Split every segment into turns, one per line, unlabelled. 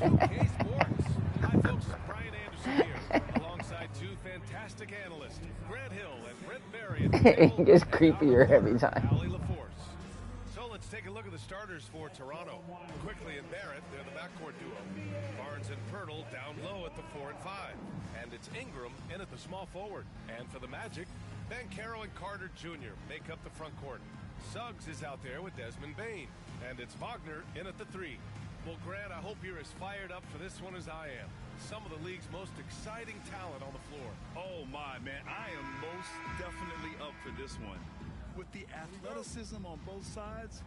K Sports. Hi, folks. Brian Anderson here, alongside two fantastic analysts, Grant Hill and Brent Barry.
It gets creepier every time.
Allie LaForce. So let's take a look at the starters for Toronto. Quickly and Barrett, they're the backcourt duo. Barnes and Pirtle down low at the 4 and 5. And it's Ingram in at the small forward. And for the Magic, Banchero and Carter Jr. make up the front court. Suggs is out there with Desmond Bane. And it's Wagner in at the 3. Well, Grant, I hope you're as fired up for this one as I am. Some of the league's most exciting talent on the floor.
Oh, my, man. I am most definitely up for this one. With the athleticism on both sides,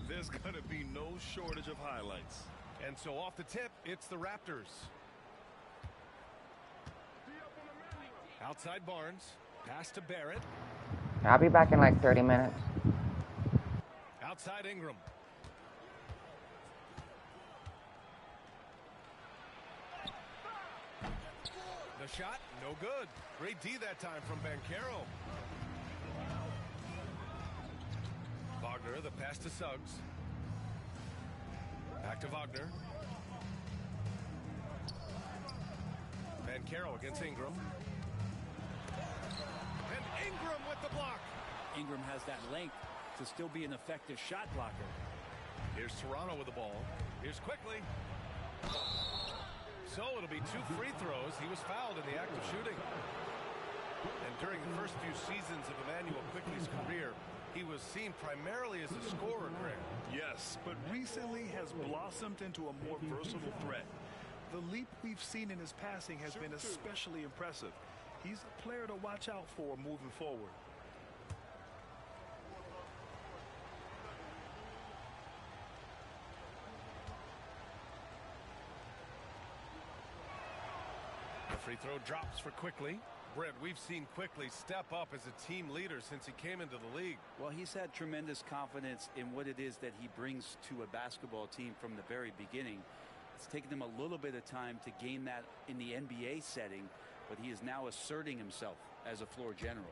there's going to be no shortage of highlights.
And so off the tip, it's the Raptors. Outside Barnes. Pass to Barrett.
I'll be back in like 30 minutes.
Outside Ingram. The shot, no good. Great D that time from Banchero. Wagner, the pass to Suggs. Back to Wagner. Banchero against Ingram. And Ingram with the block.
Ingram has that length to still be an effective shot blocker.
Here's Toronto with the ball. Here's Quickly. So it'll be 2 free throws. He was fouled in the act of shooting. And during the first few seasons of Emmanuel Quickly's career, he was seen primarily as a scorer, Greg.
Yes, but recently has blossomed into a more versatile threat. The leap we've seen in his passing has been especially impressive. He's a player to watch out for moving forward.
The free throw drops for Quickly. Brent, we've seen Quickly step up as a team leader since he came into the league.
Well, he's had tremendous confidence in what it is that he brings to a basketball team from the very beginning. It's taken him a little bit of time to gain that in the NBA setting, but he is now asserting himself as a floor general.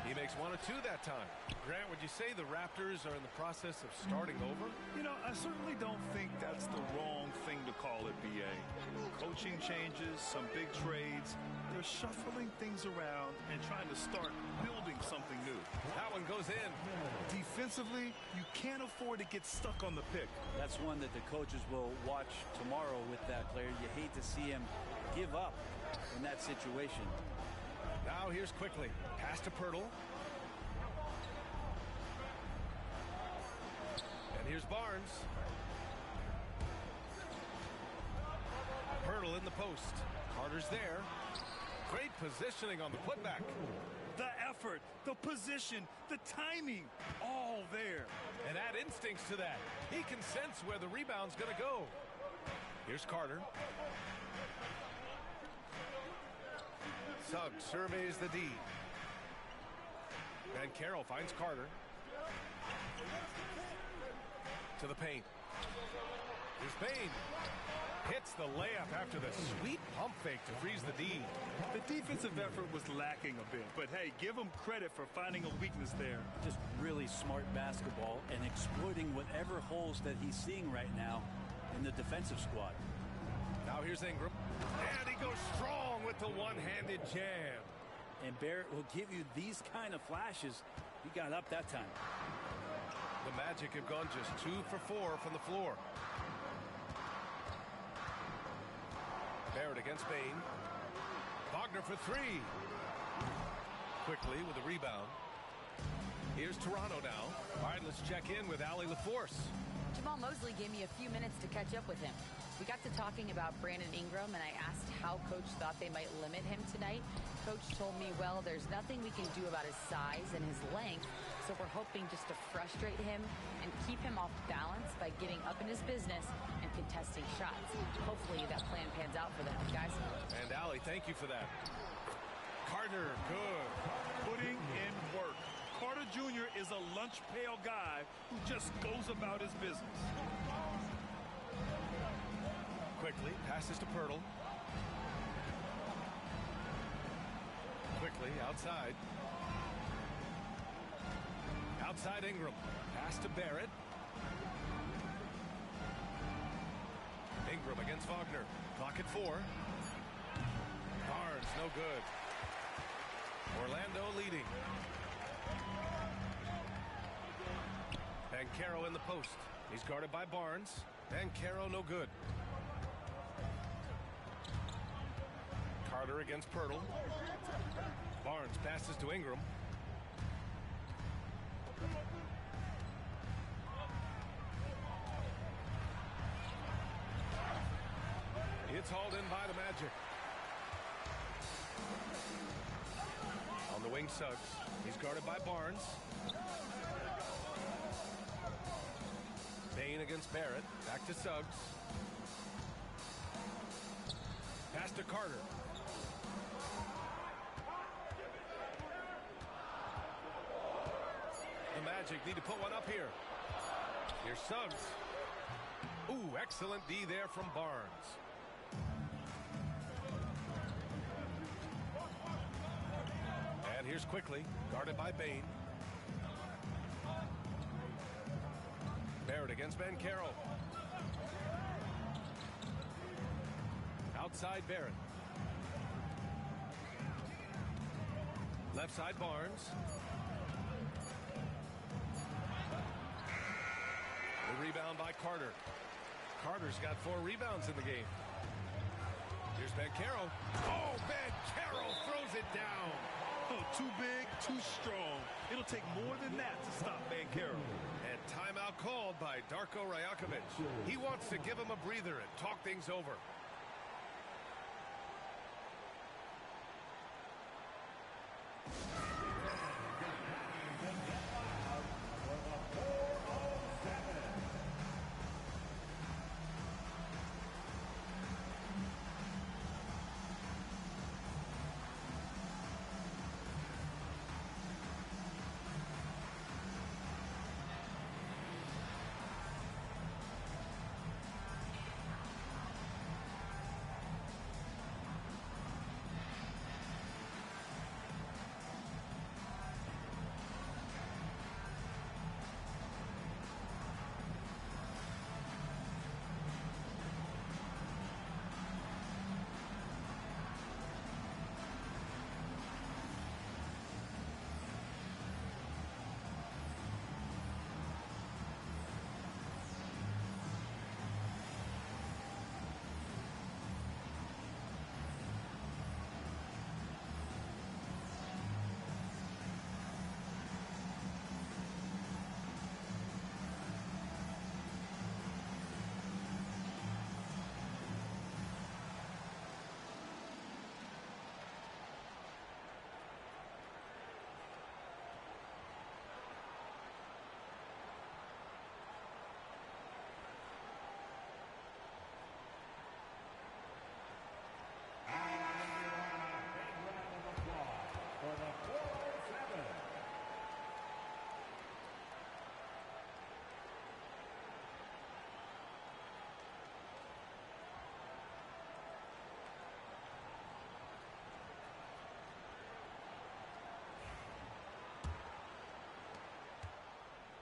He makes 1 of 2 that time. Grant, would you say the Raptors are in the process of starting over?
You know, I certainly don't think that's the wrong thing to call it, B.A. Coaching changes, some big trades. They're shuffling things around and trying to start building something new.
That one goes in.
Defensively, you can't afford to get stuck on the pick.
That's one that the coaches will watch tomorrow with that player. You hate to see him give up in that situation.
Now here's Quickly. Pass to Pirtle. And here's Barnes. Pirtle in the post. Carter's there. Great positioning on the putback.
The effort, the position, the timing, all there.
And add instincts to that. He can sense where the rebound's going to go. Here's Carter. Suggs surveys the D. Banchero finds Carter. To the paint. Here's Bane. Hits the layup after the sweet pump fake to freeze the D.
The defensive effort was lacking a bit, but hey, give him credit for finding a weakness there.
Just really smart basketball and exploiting whatever holes that he's seeing right now in the defensive squad.
Now here's Ingram. And he goes strong with the one-handed jam.
And Barrett will give you these kind of flashes. He got up that time.
The Magic have gone just 2 for 4 from the floor. Barrett against Bane. Wagner for 3. Quickly with a rebound. Here's Toronto now. All right, let's check in with Allie LaForce.
Jamal Mosley gave me a few minutes to catch up with him. We got to talking about Brandon Ingram, and I asked how Coach thought they might limit him tonight. Coach told me, well, there's nothing we can do about his size and his length, so we're hoping just to frustrate him and keep him off balance by getting up in his business and contesting shots. Hopefully that plan pans out for them, guys.
And Allie, thank you for that. Carter, good.
Putting in work. Carter Jr. is a lunch pail guy who just goes about his business.
Quickly passes to Pirtle. Quickly outside. Outside Ingram. Pass to Barrett. Ingram against Wagner. Clock at 4. Barnes, no good. Orlando leading. Banchero in the post. He's guarded by Barnes. Banchero, no good. Carter against Pirtle. Barnes passes to Ingram. It's hauled in by the Magic. On the wing, Suggs. He's guarded by Barnes. Bain against Barrett. Back to Suggs. Pass to Carter. The Magic need to put one up here. Here's Suggs. Ooh, excellent D there from Barnes. And here's Quickly, guarded by Bain. Barrett against Banchero. Outside Barrett. Left side Barnes. The rebound by Carter. Carter's got 4 rebounds in the game. Here's Banchero. Oh, Banchero throws it down.
Oh, too big, too strong. It'll take more than that to stop Banchero.
And timeout called by Darko Rajakovic. He wants to give him a breather and talk things over.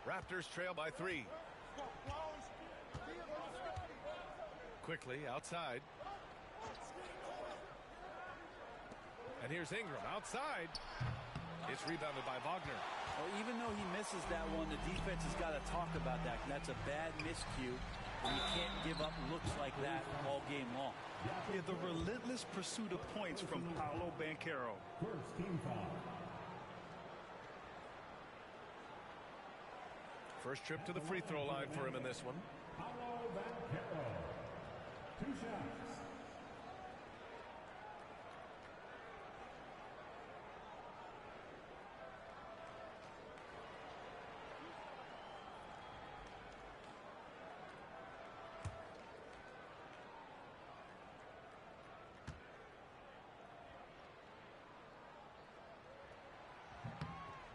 Raptors trail by 3. Quickly outside. And here's Ingram outside. It's rebounded by Wagner.
Well, even though he misses that one, the defense has got to talk about that. That's a bad miscue, and you can't give up looks like that all game long.
Yeah, the relentless pursuit of points from Paolo Banchero.
First team foul.
First trip to the free throw line for him in this one.
Paolo Banchero. 2 shots.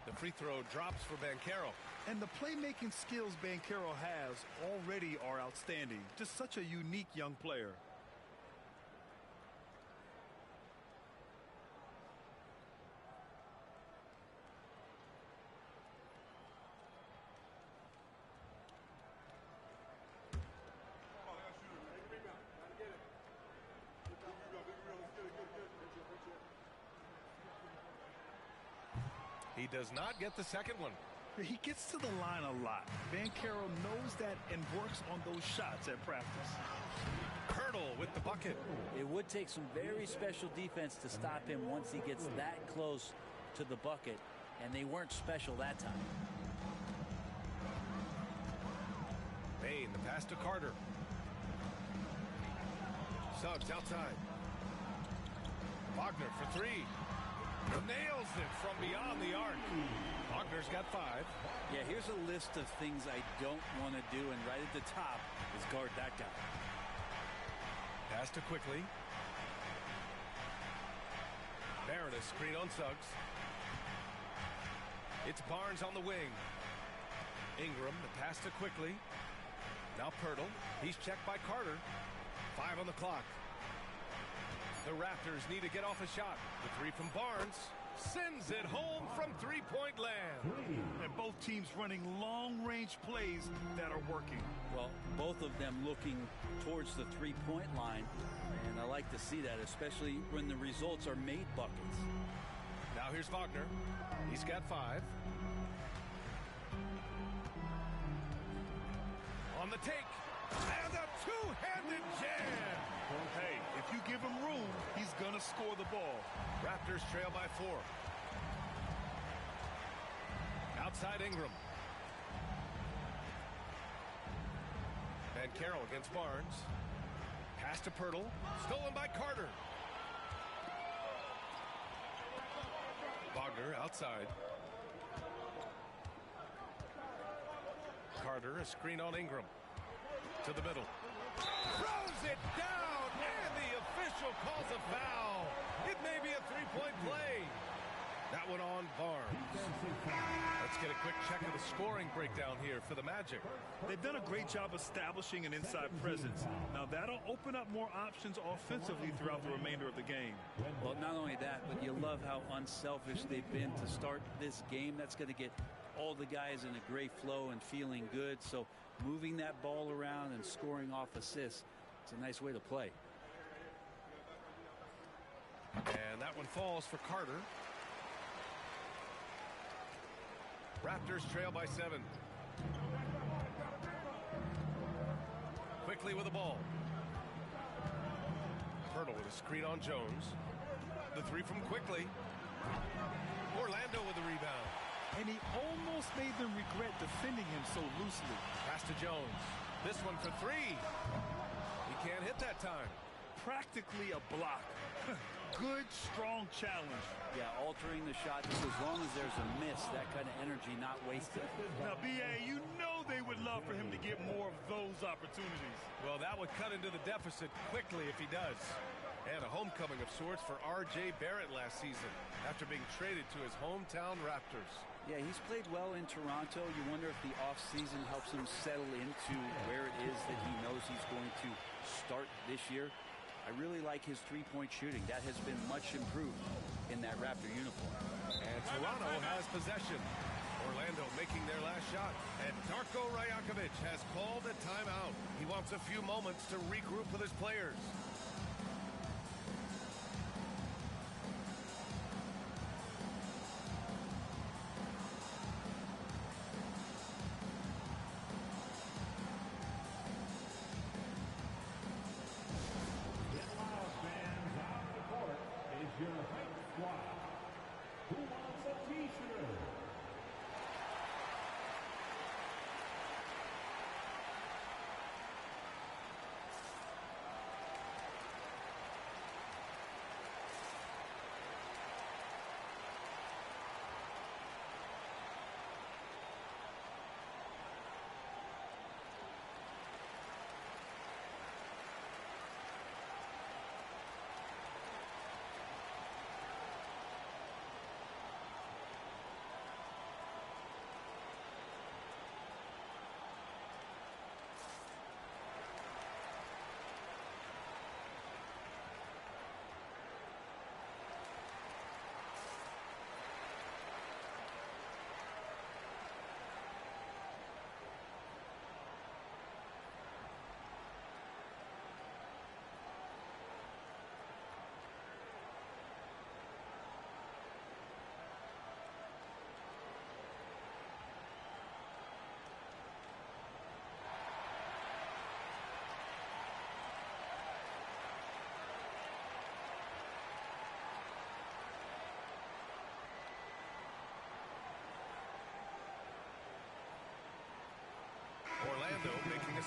The free throw drops for Banchero.
And the playmaking skills Banchero has already are outstanding. Just such a unique young player.
He does not get the second one.
He gets to the line a lot. Banchero knows that and works on those shots at practice.
Hurdle with the bucket.
It would take some very special defense to stop him once he gets that close to the bucket, and they weren't special that time.
Bain, the pass to Carter. Suggs outside. Wagner for three. Nails it from beyond the arc. Wagner's got 5.
Yeah, here's a list of things I don't want to do, and right at the top is guard that guy.
Pass to Quickly. Barrett a screen on Suggs. It's Barnes on the wing. Ingram, the pass to Quickly. Now Pirtle. He's checked by Carter. 5 on the clock. The Raptors need to get off a shot. The 3 from Barnes sends it home from three-point land.
And both teams running long-range plays that are working.
Well, both of them looking towards the three-point line, and I like to see that, especially when the results are made buckets.
Now here's Wagner. He's got 5. On the take. And a two-handed jam.
Hey, if you give him room, he's going to score the ball.
Raptors trail by 4. Outside Ingram. Banchero against Barnes. Pass to Pirtle. Stolen by Carter. Wagner outside. Carter, a screen on Ingram. To the middle. Throws it down, and the official calls a foul. It may be a three-point play. That one on Barnes. Let's get a quick check of the scoring breakdown here for the Magic.
They've done a great job establishing an inside presence. Now that'll open up more options offensively throughout the remainder of the game.
Well, not only that, but you love how unselfish they've been to start this game. That's going to get all the guys in a great flow and feeling good. So moving that ball around and scoring off assists, it's a nice way to play.
And that one falls for Carter. Raptors trail by 7. Quickly with the ball. Pirtle with a screen on Jones. The 3 from Quickly. Orlando with the rebound.
And he almost made them regret defending him so loosely.
Pass to Jones. This one for 3. He can't hit that time.
Practically a block. Good, strong challenge.
Yeah, altering the shot just as long as there's a miss, that kind of energy not wasted.
Now, B.A., you know they would love for him to get more of those opportunities.
Well, that would cut into the deficit quickly if he does. And a homecoming of sorts for R.J. Barrett last season after being traded to his hometown Raptors.
Yeah, he's played well in Toronto. You wonder if the offseason helps him settle into where it is that he knows he's going to start this year. I really like his three-point shooting. That has been much improved in that Raptor uniform.
And Toronto has possession. Orlando making their last shot. And Darko Rajakovic has called a timeout. He wants a few moments to regroup with his players.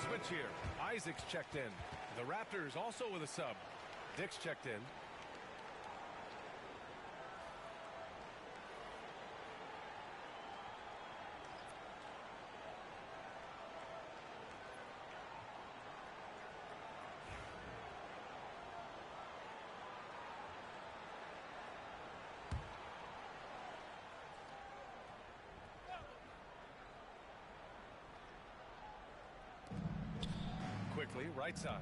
switch here. Isaac's checked in. The Raptors also with a sub. Dick's checked in. Quickly, right side.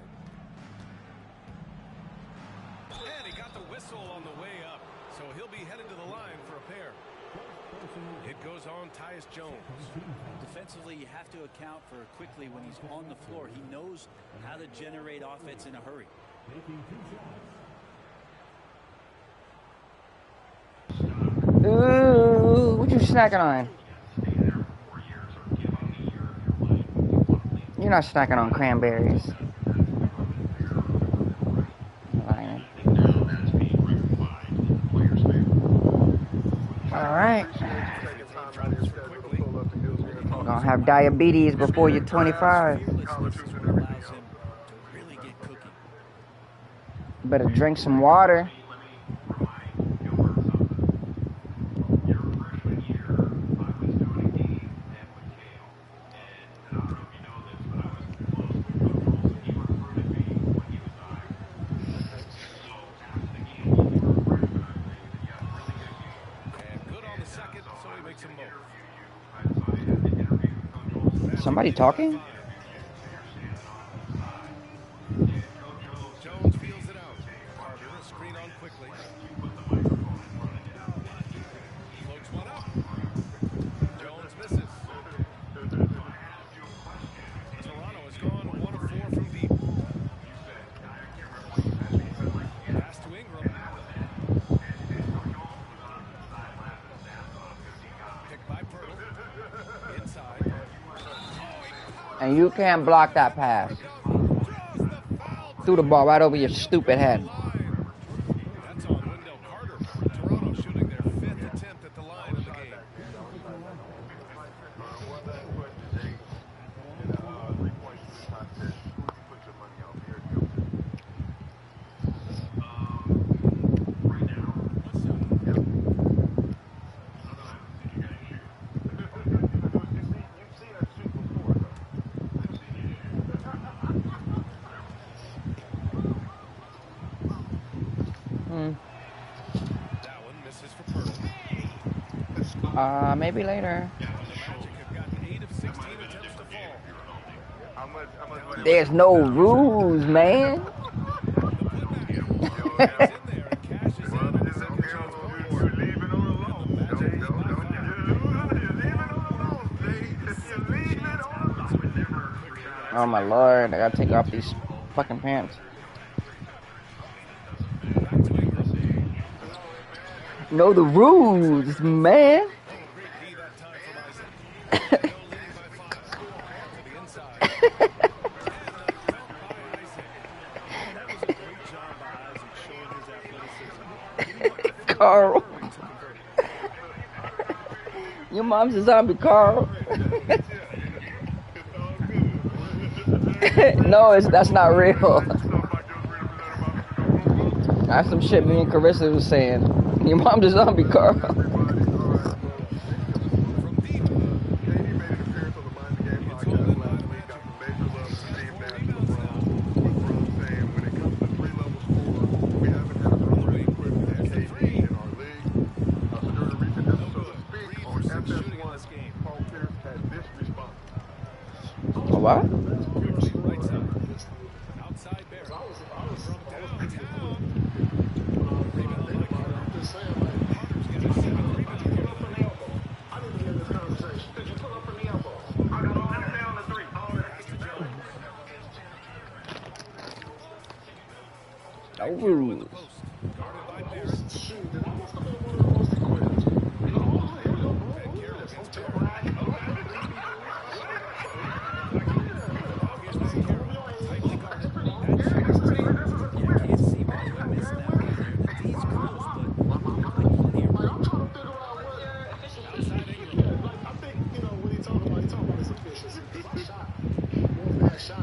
And he got the whistle on the way up. So he'll be headed to the line for a pair. It goes on Tyus Jones.
Defensively, you have to account for quickly when he's on the floor. He knows how to generate offense in a hurry.
Ooh, what you snacking on? You're not snacking on cranberries. Lying. Alright. You're gonna have diabetes before you're 25. Better drink some water. Somebody talking?
Jones feels it out. Carter, screen on quickly. Floats one up. Jones misses. Toronto has gone 1 of 4 from deep. Pass to Ingram. Picked by Pirtle. Inside.
And you can't block that pass. Threw the ball right over your stupid head.
That's on Wendell Carter. Toronto shooting their 5th attempt at the line of the game. That one misses for Pirtle.
Maybe later.
The Magic have gotten 8 of 16 attempts to fall.
There's no rules, man. Oh my lord, I gotta take off these fucking pants. Know the rules, man. Carl. Your mom's a zombie, Carl. No, that's not real. That's some shit me and Carissa was saying. Your mom's a zombie, Carl. What? No rules.
Shot.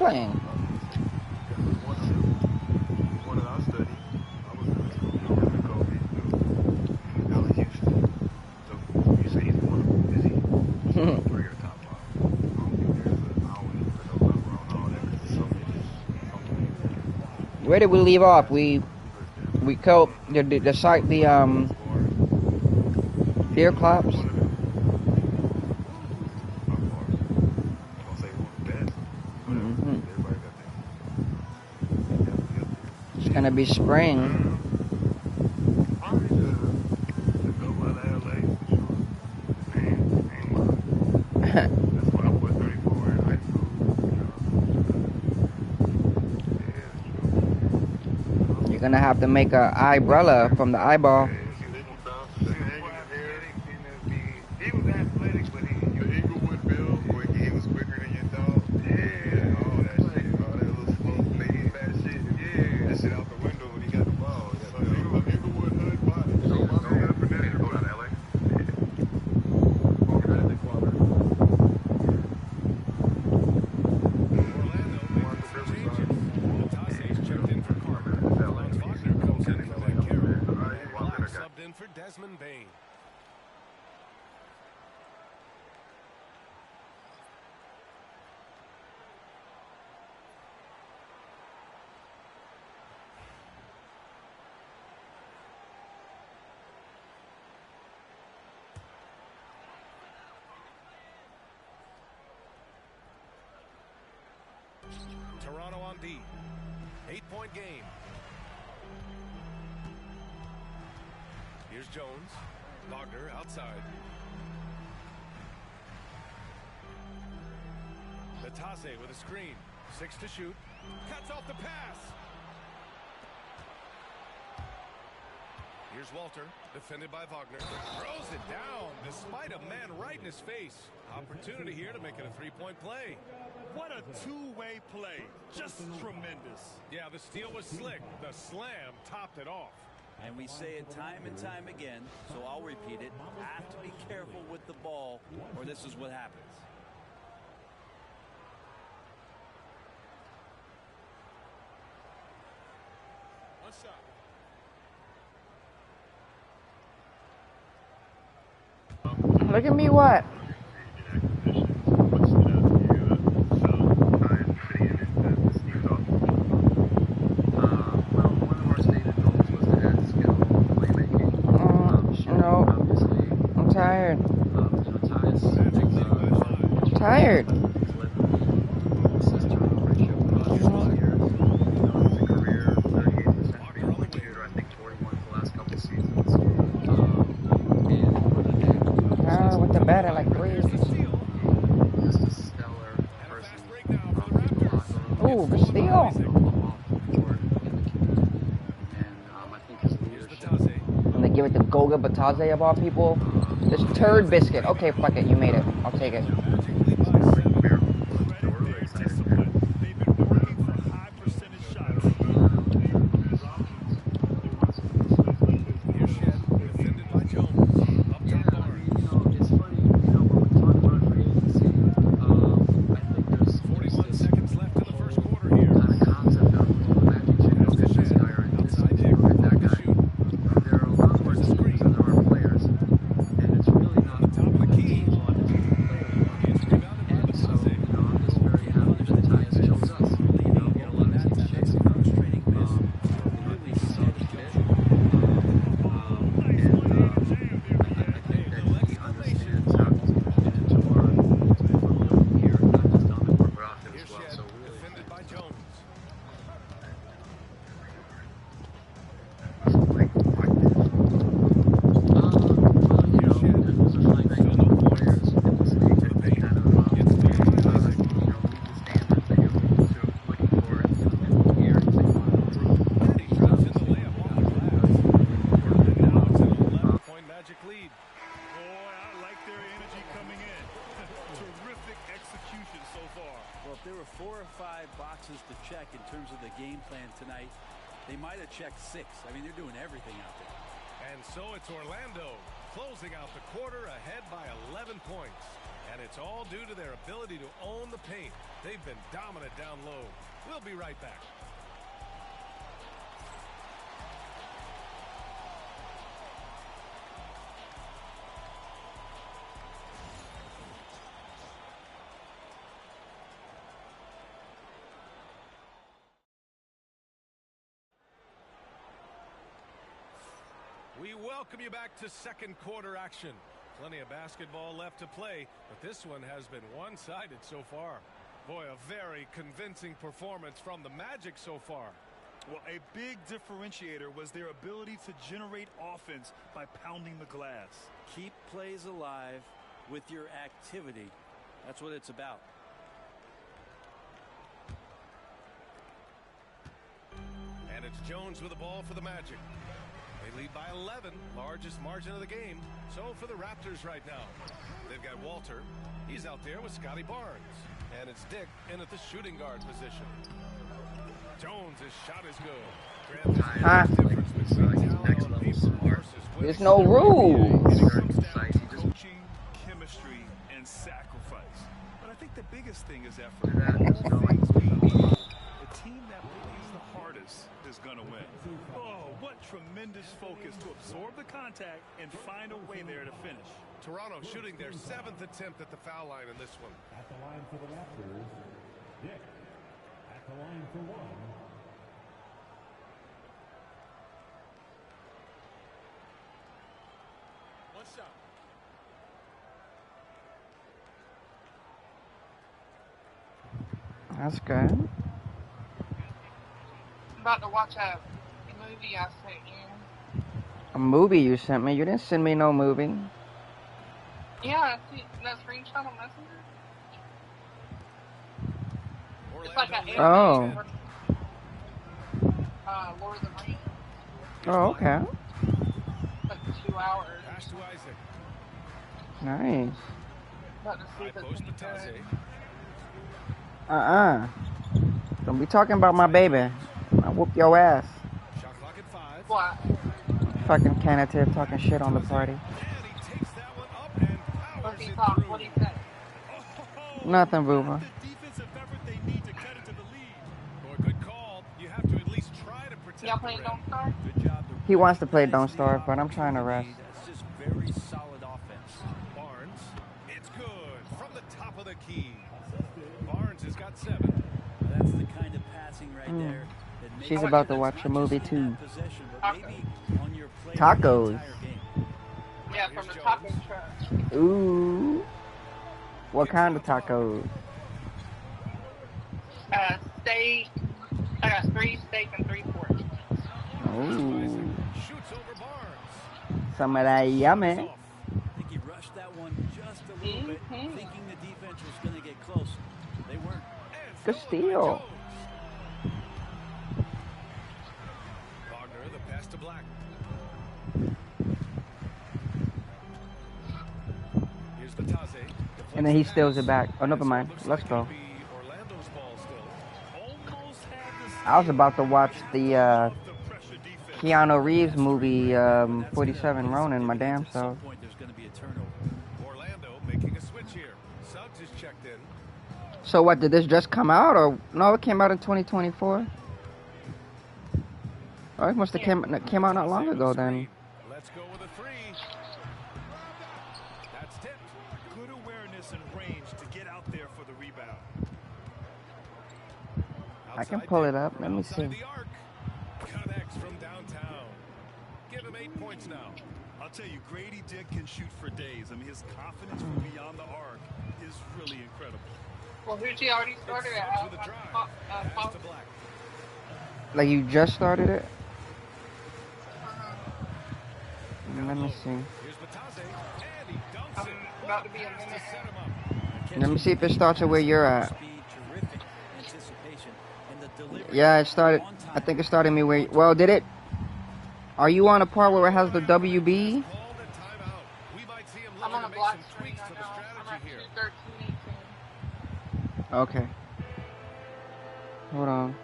playing?
One that I studied. I was in Kobe. Down in Houston. So you say he's one of them. Is he? Three or top five. I don't think there's a. I don't even put no number on all that because there's so many.
Where did we leave off? We coat the site beer claps. It's gonna be spring. You're gonna have to make a umbrella from the eyeball.
Toronto on D. 8-point game. Here's Jones. Wagner outside. Natase with a screen. 6 to shoot. Cuts off the pass. Here's Walter, defended by Wagner. Throws it down despite a man right in his face. Opportunity here to make it a 3-point play.
What a two-way play. Just tremendous.
Yeah, the steal was slick. The slam topped it off.
And we say it time and time again, so I'll repeat it. Have to be careful with the ball, or this is what happens.
One shot.
Look at me, what? I'm tired. Tired. With the bat, I like crazy. Ooh, the steal. And they give it to Goga Batadze of all people. This turd biscuit. Okay, fuck it, you made it. I'll take it.
Check 6. I mean, they're doing everything out there.
And so it's Orlando closing out the quarter ahead by 11 points. And it's all due to their ability to own the paint. They've been dominant down low. We'll be right back. We welcome you back to second quarter action. Plenty of basketball left to play, but this one has been one-sided so far. Boy, a very convincing performance from the Magic so far.
Well, a big differentiator was their ability to generate offense by pounding the glass.
Keep plays alive with your activity. That's what it's about.
And it's Jones with the ball for the Magic. They lead by 11, largest margin of the game. So for the Raptors right now, they've got Walter. He's out there with Scotty Barnes. And it's Dick in at the shooting guard position. Jones' shot is good.
There's no rules.
Coaching, chemistry, and sacrifice. But I think the biggest thing is effort. The team that plays the hardest is going to win. Oh, what tremendous focus to absorb the contact and find a way there to finish.
Toronto shooting their 7th attempt at the foul line in this one.
At the line for the Raptors, Dick. At the line for one.
One shot.
That's good.
I'm about to watch a movie I sent you.
A movie you sent me? You didn't send me no movie.
Yeah, I see that screenshot on Messenger. It's like an
Oh.
Lord of the Rings.
Oh, okay.
Like 2 hours.
Pass to Isaac.
Nice.
About to see if it's
Post
any
Batase.
good.
Don't be talking about my baby. I'll whoop your ass.
Shot clock at 5.
What?
Fucking canative talking shit on the party.
And he takes that one up and
What
powers
do you
it
talk?
through.
What do you say?
Nothing, Booba.
The defensive effort they need to cut into the lead.
Boy, good call. You have to at least try to protect
Y'all
the
playing
rim.
Don't Start?
Good job. to
He wants to play
recognize
Don't Starve,
the
but I'm trying to rest.
opportunity. That's just very solid offense.
Barnes. It's good from the top of the key. Barnes has got 7.
That's the kind of passing right there. that makes
She's
it
about to
not
watch a
just
movie,
in that
too.
possession, but maybe on your play
Tacos.
the entire game.
Yeah, from the taco truck.
Ooh. What kind of tacos?
Steak. I got 3 steak and 3 pork.
Ooh.
Shoots over Barnes.
Some of that yummy.
I think he rushed that one just a little bit, thinking the defense was going to get close. They weren't.
Good steal.
Wagner, the pass to Black. Here's Batase.
And then he steals it back. Oh, never mind. Let's go.
Orlando's ball still.
Almost had the
I was about to watch the
of the pressure defense.
Keanu Reeves movie, 47 Ronin, my damn
At some
self.
point, there's going to be a turnover.
Orlando making a switch here. Suggs is checked in.
So what, did this just come out? Or no, it came out in 2024? Oh, it must have came out not long ago then.
Let's go with a 3. That's tipped.
Good awareness and range to get out there for the rebound.
I can
Outside
pull
Dick.
it up. Let me
Outside
see.
the arc. Connects from downtown. Give him 8 points now.
I'll tell you, Grady Dick can shoot for days. I mean, his confidence from beyond the arc is really incredible.
Well, who'd you already started
Suggs
at?
with a drive. Pass to Black.
Like you just started it? Let me see.
Here's Batase, and he dunks it.
About to be a
Pass
minute.
to set him up.
Let me see if it starts at where you're at.
Speed, terrific anticipation, and the delivery
Yeah, it started.
on time.
I think it started me where. Well, did it? Are you on a part where it has the WB?
Called a timeout. We might see him
I'm
looking
on a
to make
block
some
screen
tweaks
right
to the
now. I'm
strategy
at
here.
2:13:18.
Okay. Hold on.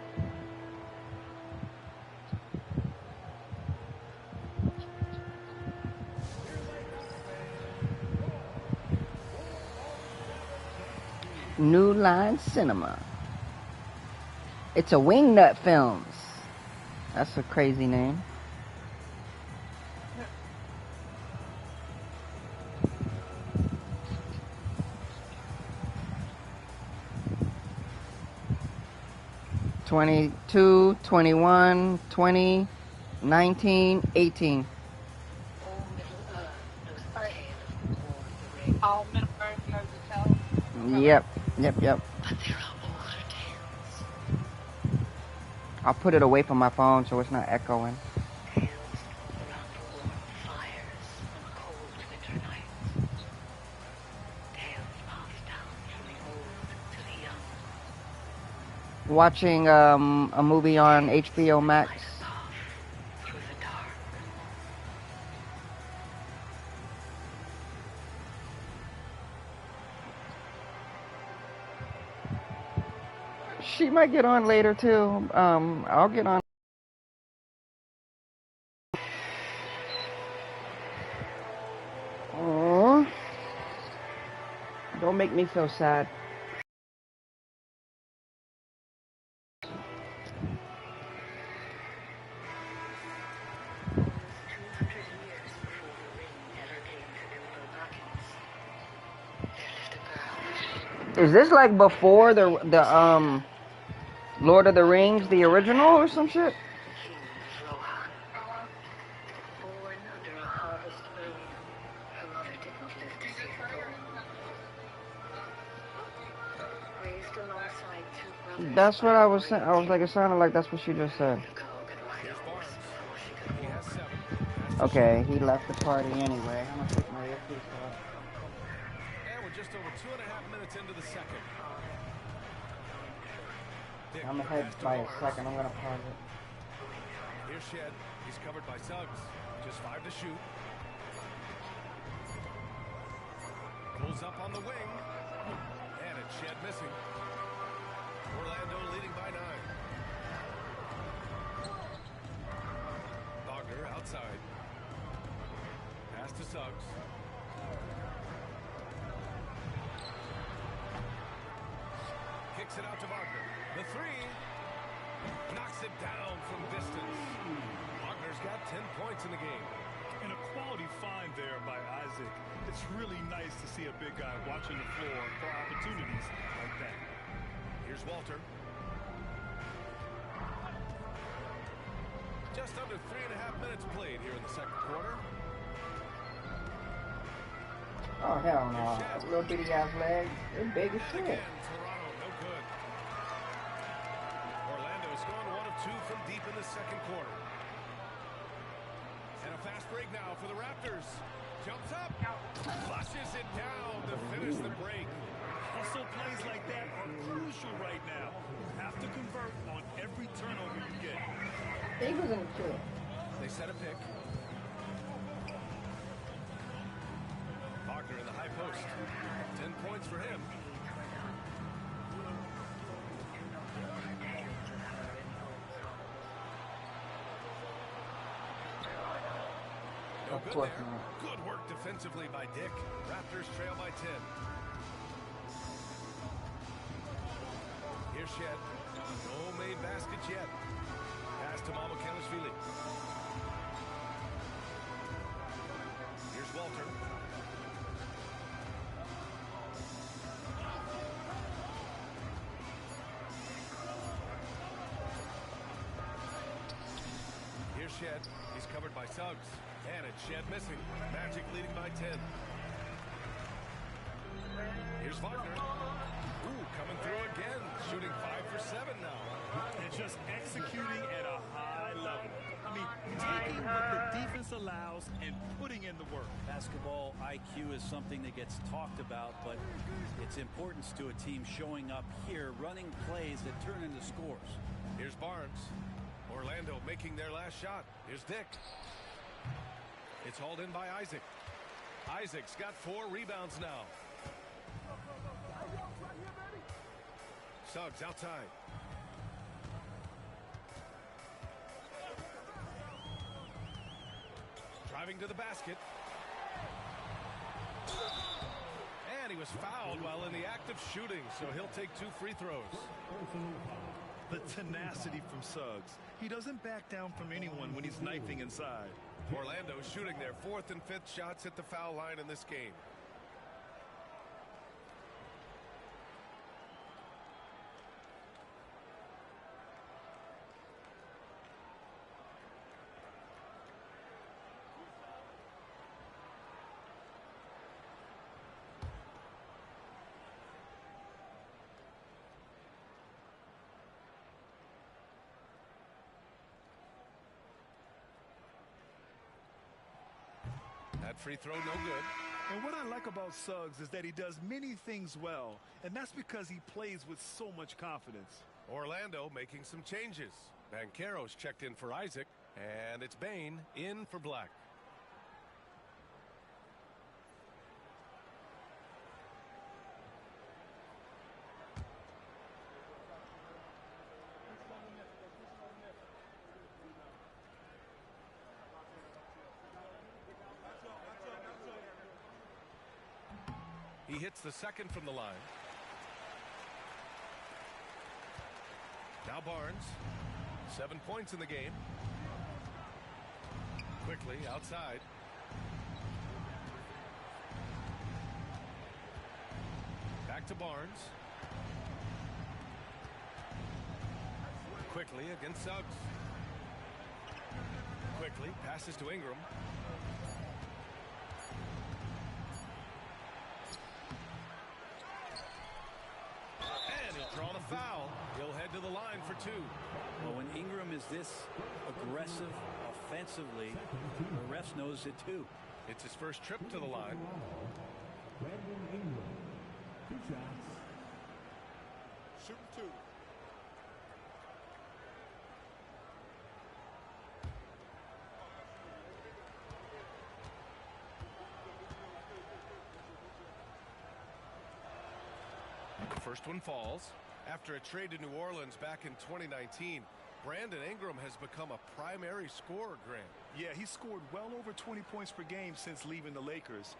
New Line Cinema. It's a Wingnut Films. That's a crazy name. $22, $21, $20, $19, $18.
All Middle Earth knows the tell.
Yep. I'll put it away from my phone so it's not echoing. Watching a movie on HBO Max. She might get on later too. I'll get on. Aww. Don't make me feel sad. Is this like before the Lord of the Rings, the original or some shit? That's what I was saying. I was like, it sounded like that's what she just said. Okay, he left the party anyway. I'm gonna take my earpiece off.
And we're just over 2.5 minutes into the second.
I'm ahead by a second. I'm gonna pause it.
Here's Shed. He's covered by Suggs. Just 5 to shoot. Pulls up on the wing. And it's Shed missing. Orlando leading by 9. Wagner outside. Pass to Suggs. Kicks it out to Wagner. The 3. Knocks it down from distance. Wagner's got 10 points in the game.
And a quality find there by Isaac. It's really nice to see a big guy watching the floor for opportunities like that.
Here's Walter. Just under 3.5 minutes played here in the second quarter.
Oh, hell no. Little bitty ass leg. They're big as shit.
Again, Toronto, no good. Orlando has gone 1 of 2 from deep in the second quarter. And a fast break now for the Raptors. Jumps up. Flushes it down to finish the break.
Hustle plays like that are crucial right now. You have to convert on every turnover you get.
They was in the
They set a pick. Wagner in the high post. 10 points for him. No good there. Good work defensively by Dick. Raptors trail by 10. Here's Shed. No made baskets yet. Pass to Mamukelashvili. Here's Walter. Here's Shed. He's covered by Suggs. And it's Shed missing. Magic leading by 10. Here's Wagner. Ooh, coming through again. Shooting 5 for 7 now.
And just executing at a high level. I mean, taking what the defense allows and putting in the work.
Basketball IQ is something that gets talked about, but its importance to a team showing up here, running plays that turn into scores.
Here's Barnes. Orlando making their last shot. Here's Dick. It's hauled in by Isaac. Isaac's got 4 rebounds now. Suggs outside. Driving to the basket. And And he was fouled while in the act of shooting, so he'll take 2 free throws.
The tenacity from Suggs. He doesn't back down from anyone when he's knifing inside.
Orlando shooting their 4th and 5th shots at the foul line in this game. That free throw no good.
And what I like about Suggs is that he does many things well, and that's because he plays with so much confidence.
Orlando making some changes. Banchero's checked in for Isaac, and it's Bain in for Black. He hits the second from the line. Now Barnes. 7 points in the game. Quickly outside. Back to Barnes. Quickly against Suggs. Quickly passes to Ingram. Drawn a foul. He'll head to the line for 2.
Well, when Ingram is this aggressive offensively, the ref knows it too.
It's his first trip to the line.
Brandon Ingram. 2 shots.
Shoot 2.
The first one falls. After a trade to New Orleans back in 2019, Brandon Ingram has become a primary scorer, Grant.
Yeah, he scored well over 20 points per game since leaving the Lakers.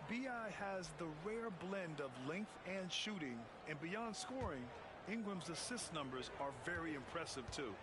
B.I. has the rare blend of length and shooting, and beyond scoring, Ingram's assist numbers are very impressive too.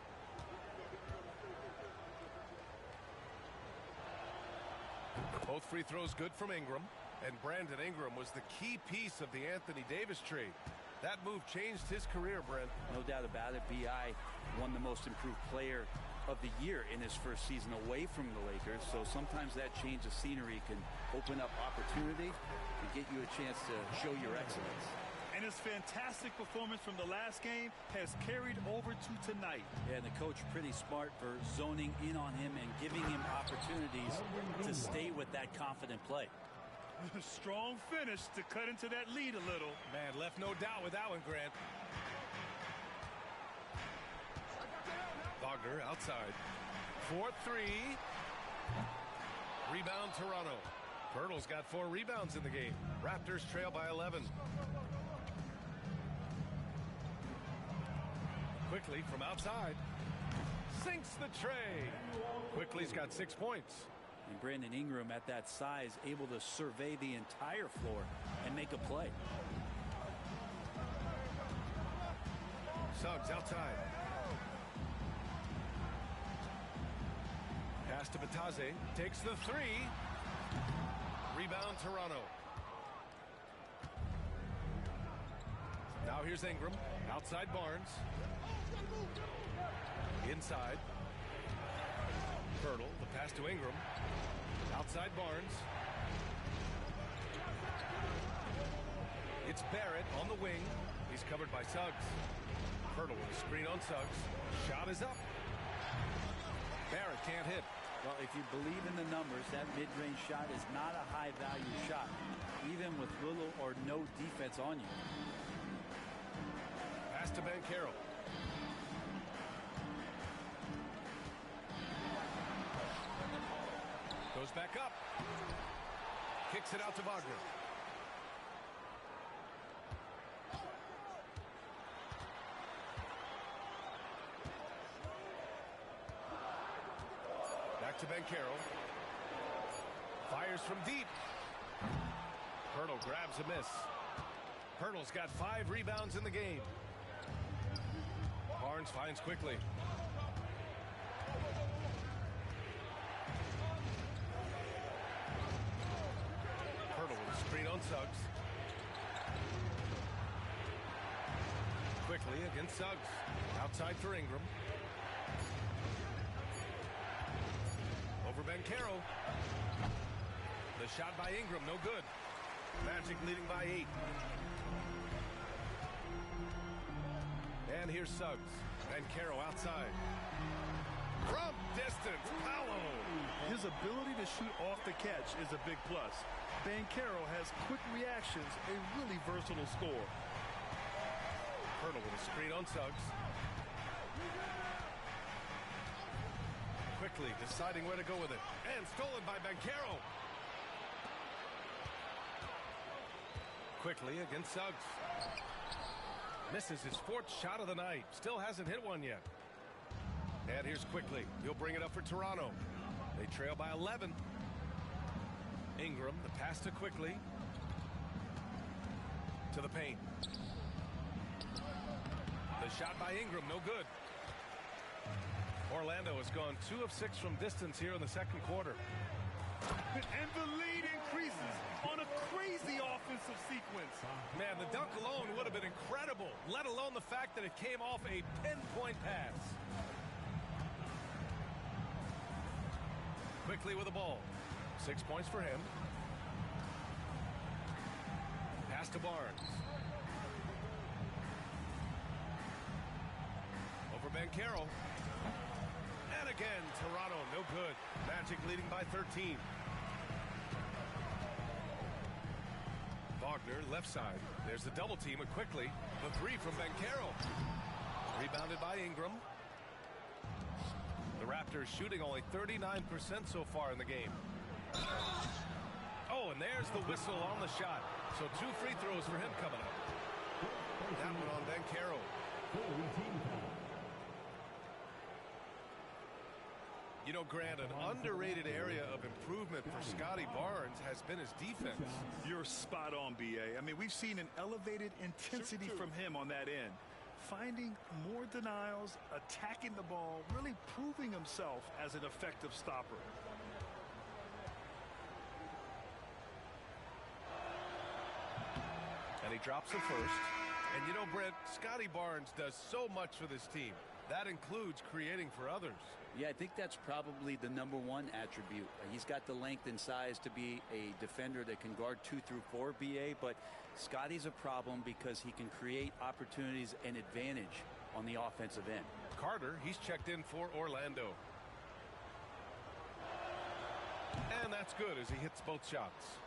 Both free throws good from Ingram, and Brandon Ingram was the key piece of the Anthony Davis trade. That move changed his career, Brent.
No doubt about it. B.I. won the most improved player of the year in his first season away from the Lakers. So sometimes that change of scenery can open up opportunity and get you a chance to show your excellence.
And his fantastic performance from the last game has carried over to tonight.
Yeah, and the coach pretty smart for zoning in on him and giving him opportunities to stay with that confident play.
Strong finish to cut into that lead a little.
Man, left no doubt with that one, Grant. Wagner outside. 4-3. Rebound Toronto. Pirtle's got 4 rebounds in the game. Raptors trail by 11. Quickly from outside. Sinks the tray. Quickly's got 6 points.
And Brandon Ingram at that size able to survey the entire floor and make a play.
Suggs outside. Pass to Batase. Takes the 3. Rebound Toronto. Now here's Ingram. Outside Barnes. Inside. Pirtle. The pass to Ingram. Outside Barnes. It's Barrett on the wing. He's covered by Suggs. Pirtle with a screen on Suggs. Shot is up. Barrett can't hit.
Well, if you believe in the numbers, that mid-range shot is not a high-value shot, even with little or no defense on you.
Pass to Banchero. Goes back up. Kicks it out to Wagner. Back to Banchero. Fires from deep. Pirtle grabs a miss. Hurdle's got 5 rebounds in the game. Barnes finds quickly. Hurdle with a screen on Suggs. Quickly against Suggs. Outside for Ingram. Over Banchero. The shot by Ingram, no good. Magic leading by 8. And here's Suggs. Banchero outside. From distance, Paolo.
His ability to shoot off the catch is a big plus. Banchero has quick reactions, a really versatile scorer.
Hurdle with a screen on Suggs. Quickly deciding where to go with it. And stolen by Banchero. Quickly against Suggs. Misses his 4th shot of the night. Still hasn't hit one yet. And here's Quickly. He'll bring it up for Toronto. They trail by 11. Ingram, the pass to Quickly. To the paint. The shot by Ingram, no good. Orlando has gone 2 of 6 from distance here in the second quarter.
And the lead increases on a crazy offensive sequence.
Man, the dunk alone would have been incredible, let alone the fact that it came off a pinpoint pass. Quickly with the ball. 6 points for him. Pass to Barnes. Over Banchero. And again, Toronto, no good. Magic leading by 13. Wagner, left side. There's the double team with Quickly. The 3 from Banchero. Rebounded by Ingram. The Raptors shooting only 39% so far in the game. Oh, and there's the whistle on the shot. So 2 free throws for him coming up. That one on Banchero. You know, Grant, an underrated area of improvement for Scotty Barnes has been his defense.
You're spot on, B.A. I mean, we've seen an elevated intensity from him on that end. Finding more denials, attacking the ball, really proving himself as an effective stopper.
And he drops the first. And you know, Brent, Scotty Barnes does so much for this team. That includes creating for others.
Yeah, I think that's probably the #1 attribute. He's got the length and size to be a defender that can guard 2 through 4, BA, but Scotty's a problem because he can create opportunities and advantage on the offensive end.
Carter, he's checked in for Orlando. And that's good as he hits both shots.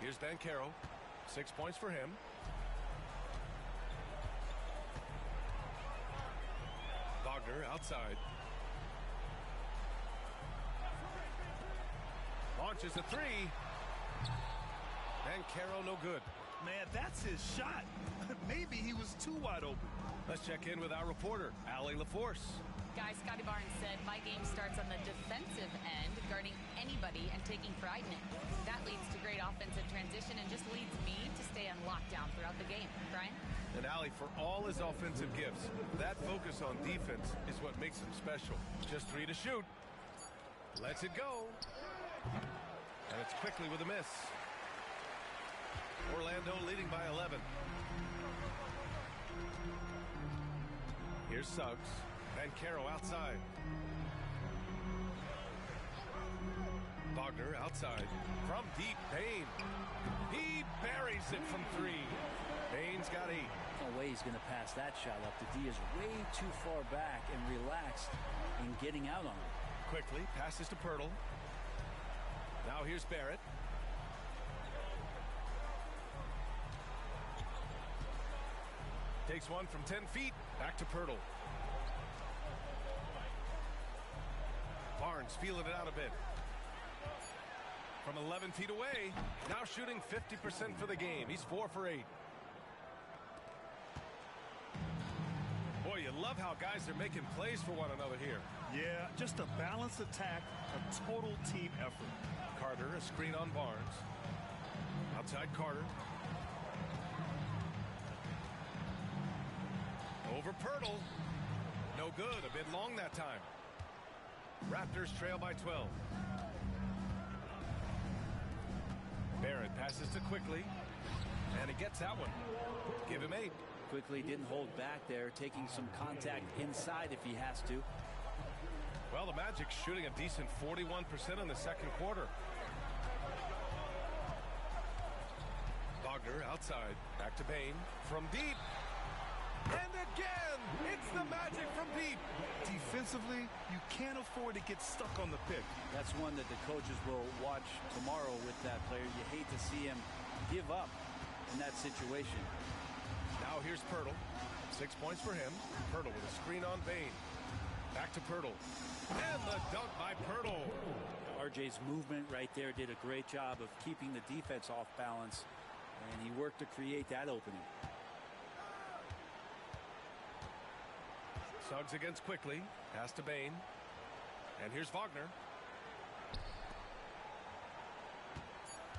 Here's Banchero. 6 points for him. Wagner outside. Launches a 3. Banchero no good.
Man, that's his shot. Maybe he was too wide open.
Let's check in with our reporter, Allie LaForce.
Guys, Scotty Barnes said, my game starts on the defensive end, guarding anybody and taking pride in it. That leads to great offensive transition and just leads me to stay on lockdown throughout the game. Brian?
And Allie, for all his offensive gifts, that focus on defense is what makes him special. Just 3 to shoot. Lets it go. And it's Quickly with a miss. Orlando leading by 11. Here's Suggs. Banchero outside. Wagner outside. From deep, Payne. He buries it from 3. Payne's got 8.
No way he's going to pass that shot up. The D is way too far back and relaxed in getting out on it.
Quickly passes to Pirtle. Now here's Barrett. Takes one from 10 feet. Back to Pirtle. Barnes feeling it out a bit. From 11 feet away. Now shooting 50% for the game. He's 4 for 8. Boy, you love how guys are making plays for one another here.
Yeah, just a balanced attack, a total team effort.
Carter, a screen on Barnes. Outside Carter. Over Pirtle. No good. A bit long that time. Raptors trail by 12. Barrett passes to Quickly. And he gets that one. Give him 8.
Quickly didn't hold back there, taking some contact inside if he has to.
Well, the Magic shooting a decent 41% in the second quarter. Wagner outside. Back to Bain. From deep. And again, it's the Magic from deep.
Defensively, you can't afford to get stuck on the pick.
That's one that the coaches will watch tomorrow with that player. You hate to see him give up in that situation.
Now here's Pirtle. 6 points for him. Pirtle with a screen on Bain. Back to Pirtle. And the dunk by Pirtle.
RJ's movement right there did a great job of keeping the defense off balance. And he worked to create that opening.
Suggs against Quickly. Pass to Bain. And here's Wagner.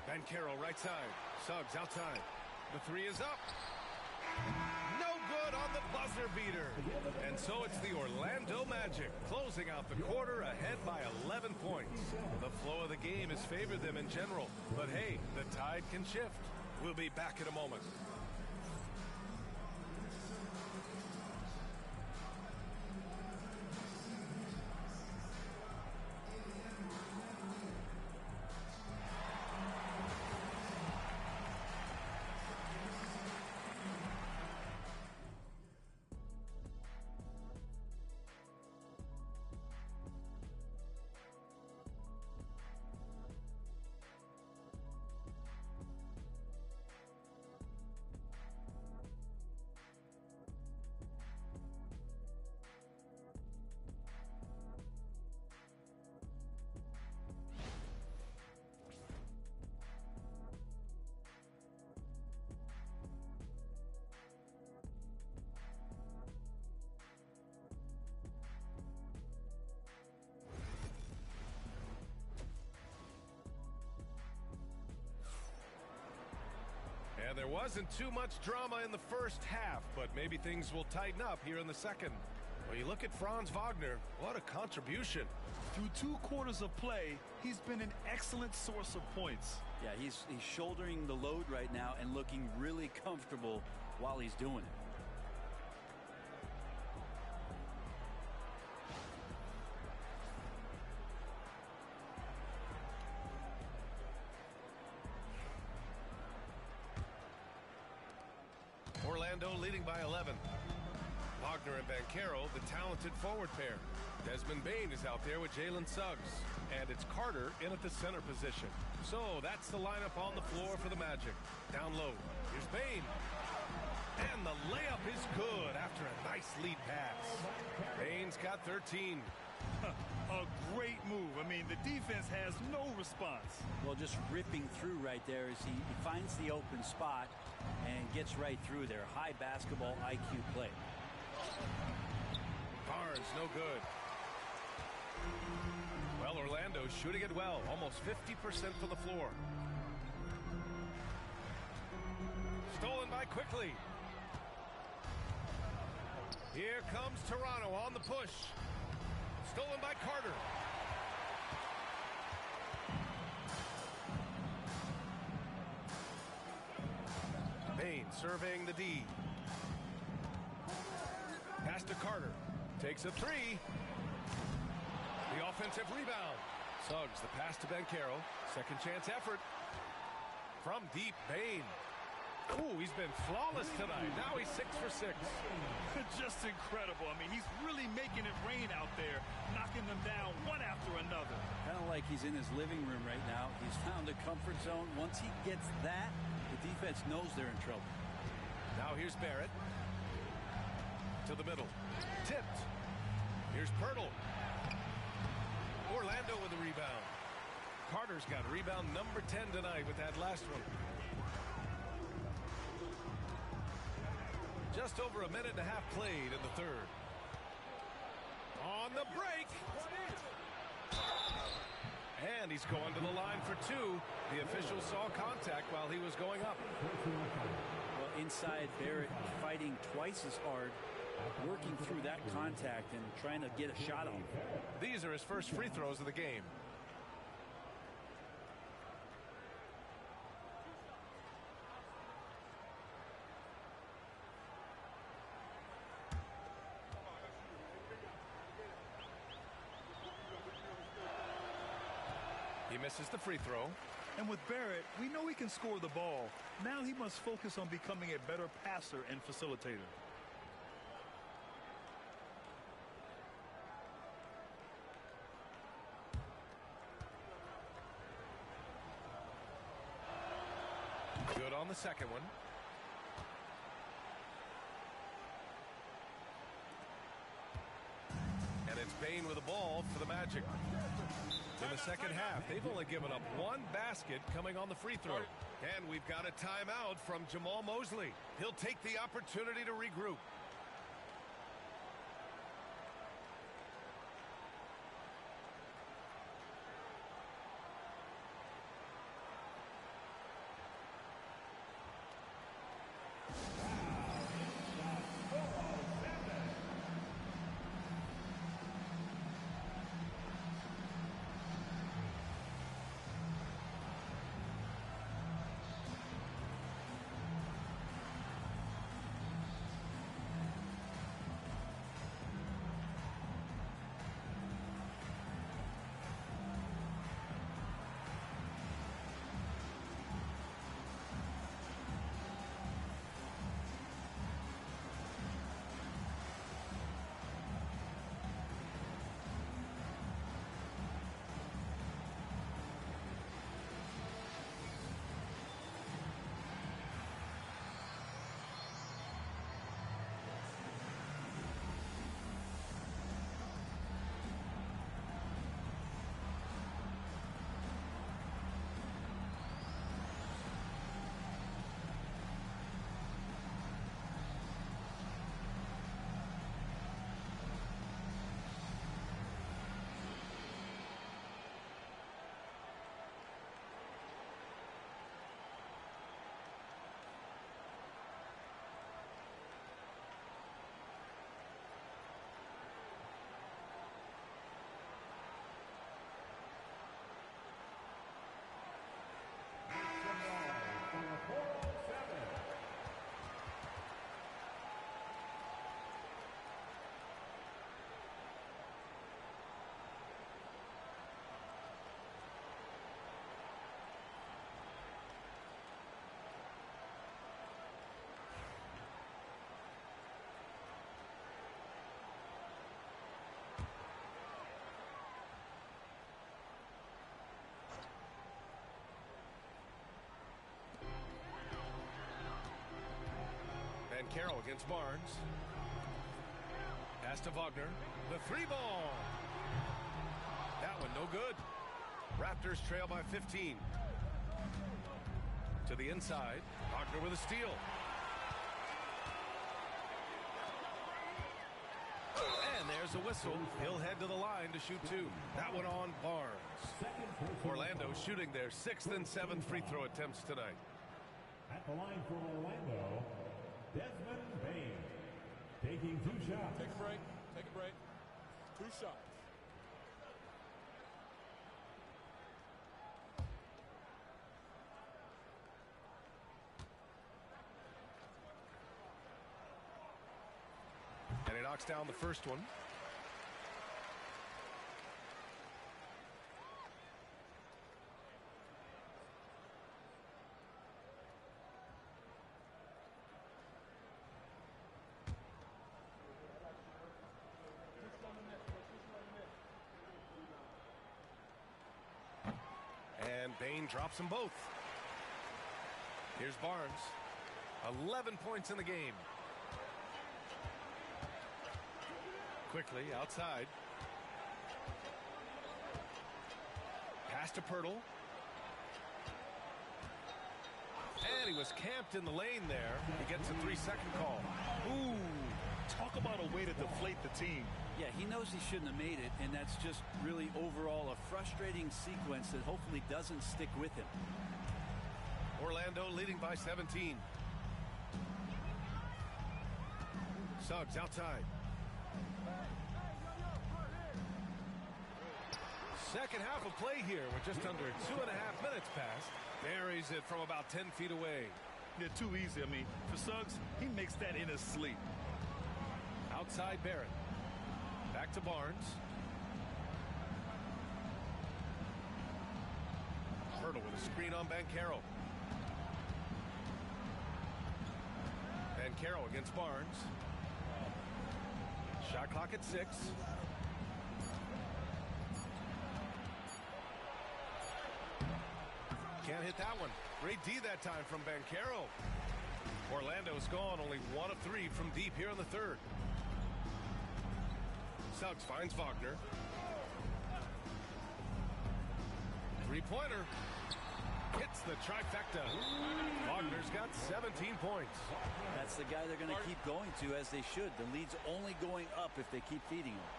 Banchero right side. Suggs outside. The 3 is up. No good on the buzzer beater. And so it's the Orlando Magic closing out the quarter ahead by 11 points. The flow of the game has favored them in general. But hey, the tide can shift. We'll be back in a moment. And there wasn't too much drama in the first half, but maybe things will tighten up here in the second. Well, you look at Franz Wagner, what a contribution.
Through 2 quarters of play, he's been an excellent source of points.
Yeah, he's shouldering the load right now and looking really comfortable while he's doing it.
Orlando leading by 11. Wagner and Banchero, the talented forward pair. Desmond Bain is out there with Jalen Suggs. And it's Carter in at the center position. So that's the lineup on the floor for the Magic. Down low. Here's Bain. And the layup is good after a nice lead pass. Bain's got 13.
A great move. I mean, the defense has no response.
Well, just ripping through right there as he finds the open spot and gets right through there. High basketball IQ play.
Barnes, no good. Well, Orlando's shooting it well. Almost 50% from the floor. Stolen by Quickly. Here comes Toronto on the push. Stolen by Carter. Bain serving the D. Pass to Carter. Takes a 3. The offensive rebound. Suggs the pass to Banchero. Second chance effort. From deep, Bain. Ooh, he's been flawless tonight. Now he's 6 for 6.
Just incredible. I mean, he's really making it rain out there, knocking them down one after another.
Kind of like he's in his living room right now. He's found a comfort zone. Once he gets that, the defense knows they're in trouble.
Now here's Barrett. To the middle. Tipped. Here's Pirtle. Orlando with the rebound. Carter's got rebound number 10 tonight with that last one. Just over a minute and a half played in the third. On the break. And he's going to the line for 2. The official saw contact while he was going up.
Well, inside, Barrett fighting twice as hard working through that contact and trying to get a shot on.
These are his first free throws of the game. He misses the free throw.
And with Barrett, we know he can score the ball. Now he must focus on becoming a better passer and facilitator.
Good on the second one. And it's Bane with the ball for the Magic. In the second half, they've only given up one basket coming on the free throw. And we've got a timeout from Jamal Mosley. He'll take the opportunity to regroup. And Carroll against Barnes. Pass to Wagner. The three ball. That one no good. Raptors trail by 15. To the inside. Wagner with a steal. And there's a whistle. He'll head to the line to shoot two. That one on Barnes. Orlando shooting their 6th and 7th free throw attempts tonight.
At the line for Orlando, Desmond Bane, taking 2 shots.
Take a break. Take a break. 2 shots.
And he knocks down the first one. And Bane drops them both. Here's Barnes. 11 points in the game. Quickly outside. Pass to Pirtle. And he was camped in the lane there. He gets a 3-second call.
Ooh, talk about a way to deflate the team.
Yeah, he knows he shouldn't have made it, and that's just really overall a frustrating sequence that hopefully doesn't stick with him.
Orlando leading by 17. Suggs outside. Second half of play here with just under 2.5 minutes passed. Buries it from about 10 feet away.
They're too easy. I mean, for Suggs, he makes that in his sleep.
Outside Barrett. Back to Barnes. Hurdle with a screen on Banchero. Banchero against Barnes. Shot clock at 6. Can't hit that one. Great D that time from Banchero. Orlando's gone only 1 of 3 from deep here in the third. Suggs finds Wagner. Three-pointer. Hits the trifecta. Wagner's got 17 points.
That's the guy they're going to keep going to, as they should. The lead's only going up if they keep feeding him.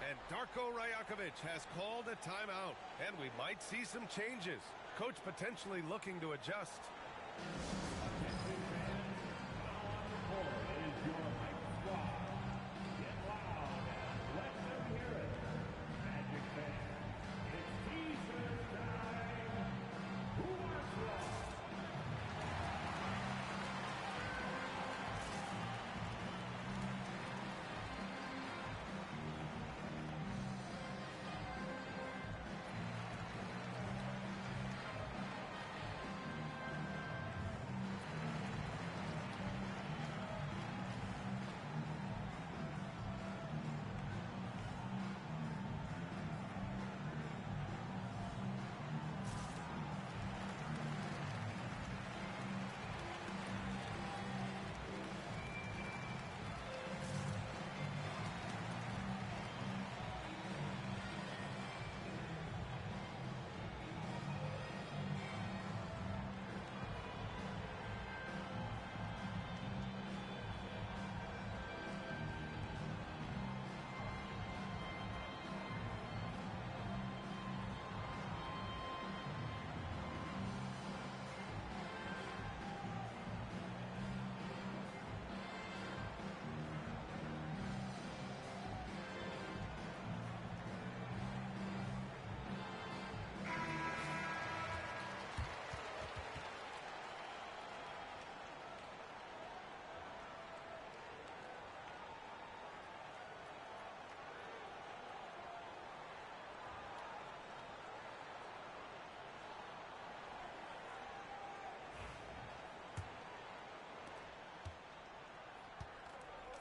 And Darko Rajakovic has called a timeout. And we might see some changes. Coach potentially looking to adjust.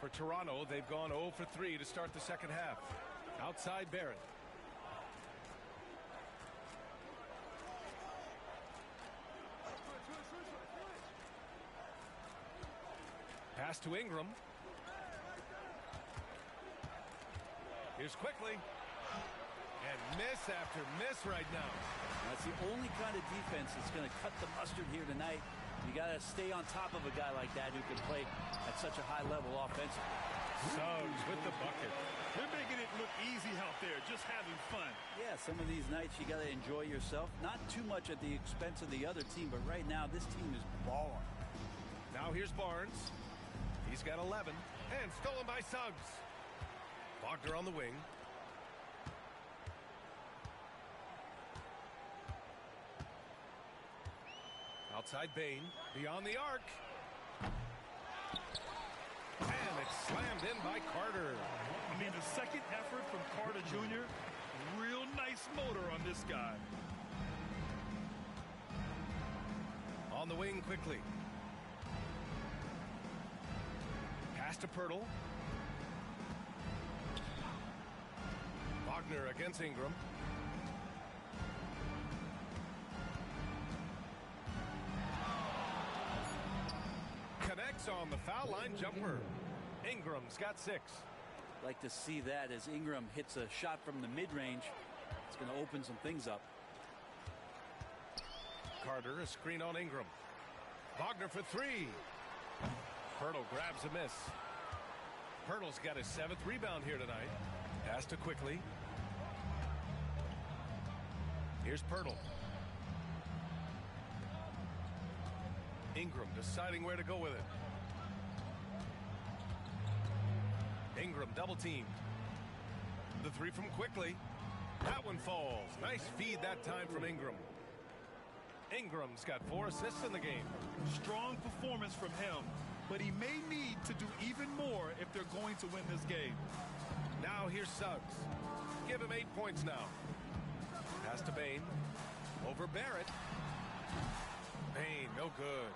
For Toronto, they've gone 0 for 3 to start the second half. Outside Barrett. Pass to Ingram. Here's quickly. And miss after miss right now.
That's the only kind of defense that's going to cut the mustard here tonight. You got to stay on top of a guy like that who can play at such a high level offensively.
Suggs with the bucket.
They're making it look easy out there, just having fun.
Yeah, some of these nights you got to enjoy yourself. Not too much at the expense of the other team, but right now this team is balling.
Now here's Barnes. He's got 11 and stolen by Suggs. Wagner on the wing. Outside Bain, beyond the arc. And it's slammed in by Carter.
I mean, the second effort from Carter Jr., real nice motor on this guy.
On the wing quickly. Pass to Pirtle. Wagner against Ingram. Connects on the foul line jumper. Ingram's got 6.
Like to see that as Ingram hits a shot from the mid-range. It's going to open some things up.
Carter, a screen on Ingram. Wagner for 3. Pirtle grabs a miss. Pirtle's got his 7th rebound here tonight. Pass to quickly. Here's Pirtle. Ingram deciding where to go with it. Ingram double teamed. The three from quickly. That one falls. Nice feed that time from Ingram. Ingram's got 4 assists in the game.
Strong performance from him, but he may need to do even more if they're going to win this game.
Now here's Suggs. Give him 8 points now. Pass to Bane. Over Barrett. Bane, no good.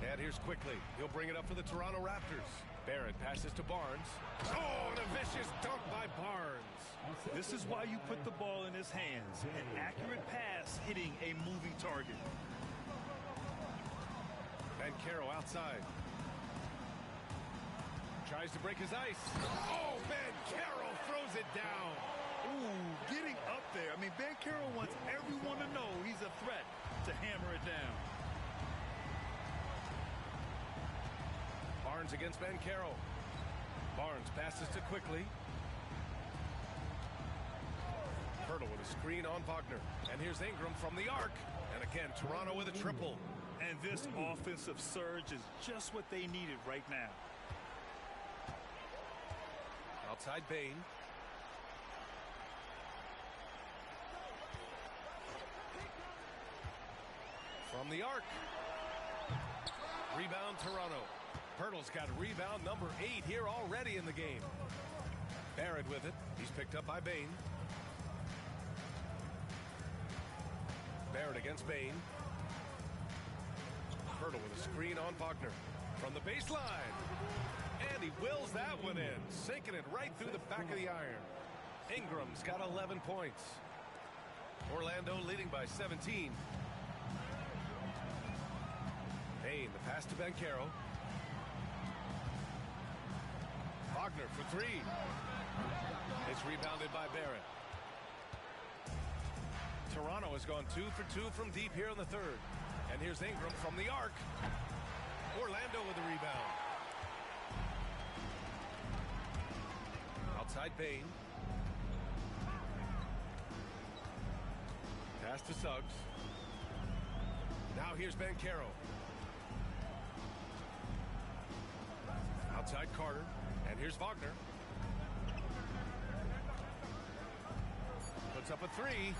And here's quickly. He'll bring it up for the Toronto Raptors. Barrett passes to Barnes. Oh, and a vicious dunk by Barnes.
This is why you put the ball in his hands. An accurate pass hitting a moving target.
Banchero outside. Tries to break his ice. Oh, Banchero throws it down.
Ooh, getting up there. I mean, Banchero wants everyone to know he's a threat to hammer it down.
Barnes against Banchero. Barnes passes to quickly. Hurdle with a screen on Wagner. And here's Ingram from the arc. And again, Toronto with a triple.
And this offensive surge is just what they needed right now.
Outside Bane. From the arc. Rebound Toronto. Hurdle's got rebound number 8 here already in the game. Barrett with it. He's picked up by Bane. Barrett against Bane. Hurdle with a screen on Wagner. From the baseline. And he wills that one in. Sinking it right through the back of the iron. Ingram's got 11 points. Orlando leading by 17. Bane, the pass to Banchero. Wagner for 3. It's rebounded by Barrett. Toronto has gone 2 for 2 from deep here in the third. And here's Ingram from the arc. Orlando with the rebound. Outside Bane. Pass to Suggs. Now here's Banchero. Outside Carter. And here's Wagner. Puts up a 3.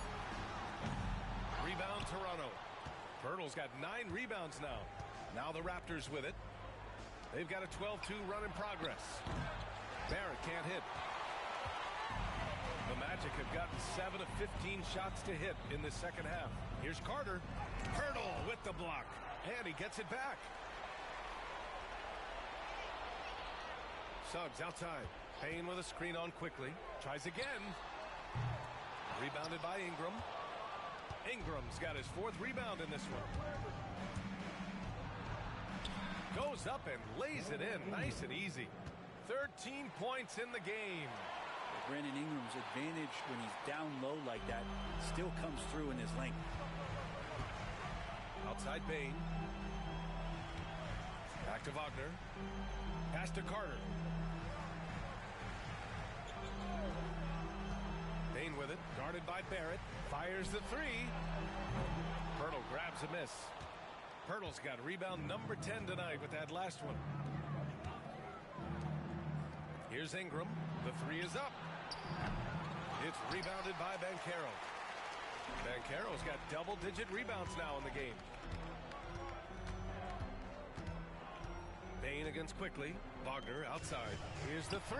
Rebound Toronto. Hurdle's got 9 rebounds now. Now the Raptors with it. They've got a 12-2 run in progress. Barrett can't hit. The Magic have gotten 7 of 15 shots to hit in the second half. Here's Carter. Hurdle with the block. And he gets it back. Suggs outside. Payne with a screen on quickly. Tries again. Rebounded by Ingram. Ingram's got his 4th rebound in this one. Goes up and lays it in nice and easy. 13 points in the game.
Brandon Ingram's advantage when he's down low like that still comes through in his length.
Outside Bane. Back to Wagner. Pass to Carter. Bane with it. Guarded by Barrett. Fires the 3. Hurdle grabs a miss. Hurdle's got rebound number 10 tonight with that last one. Here's Ingram. The 3 is up. It's rebounded by Banchero. Banchero's got double-digit rebounds now in the game. Bane against quickly. Wagner outside. Here's the 3.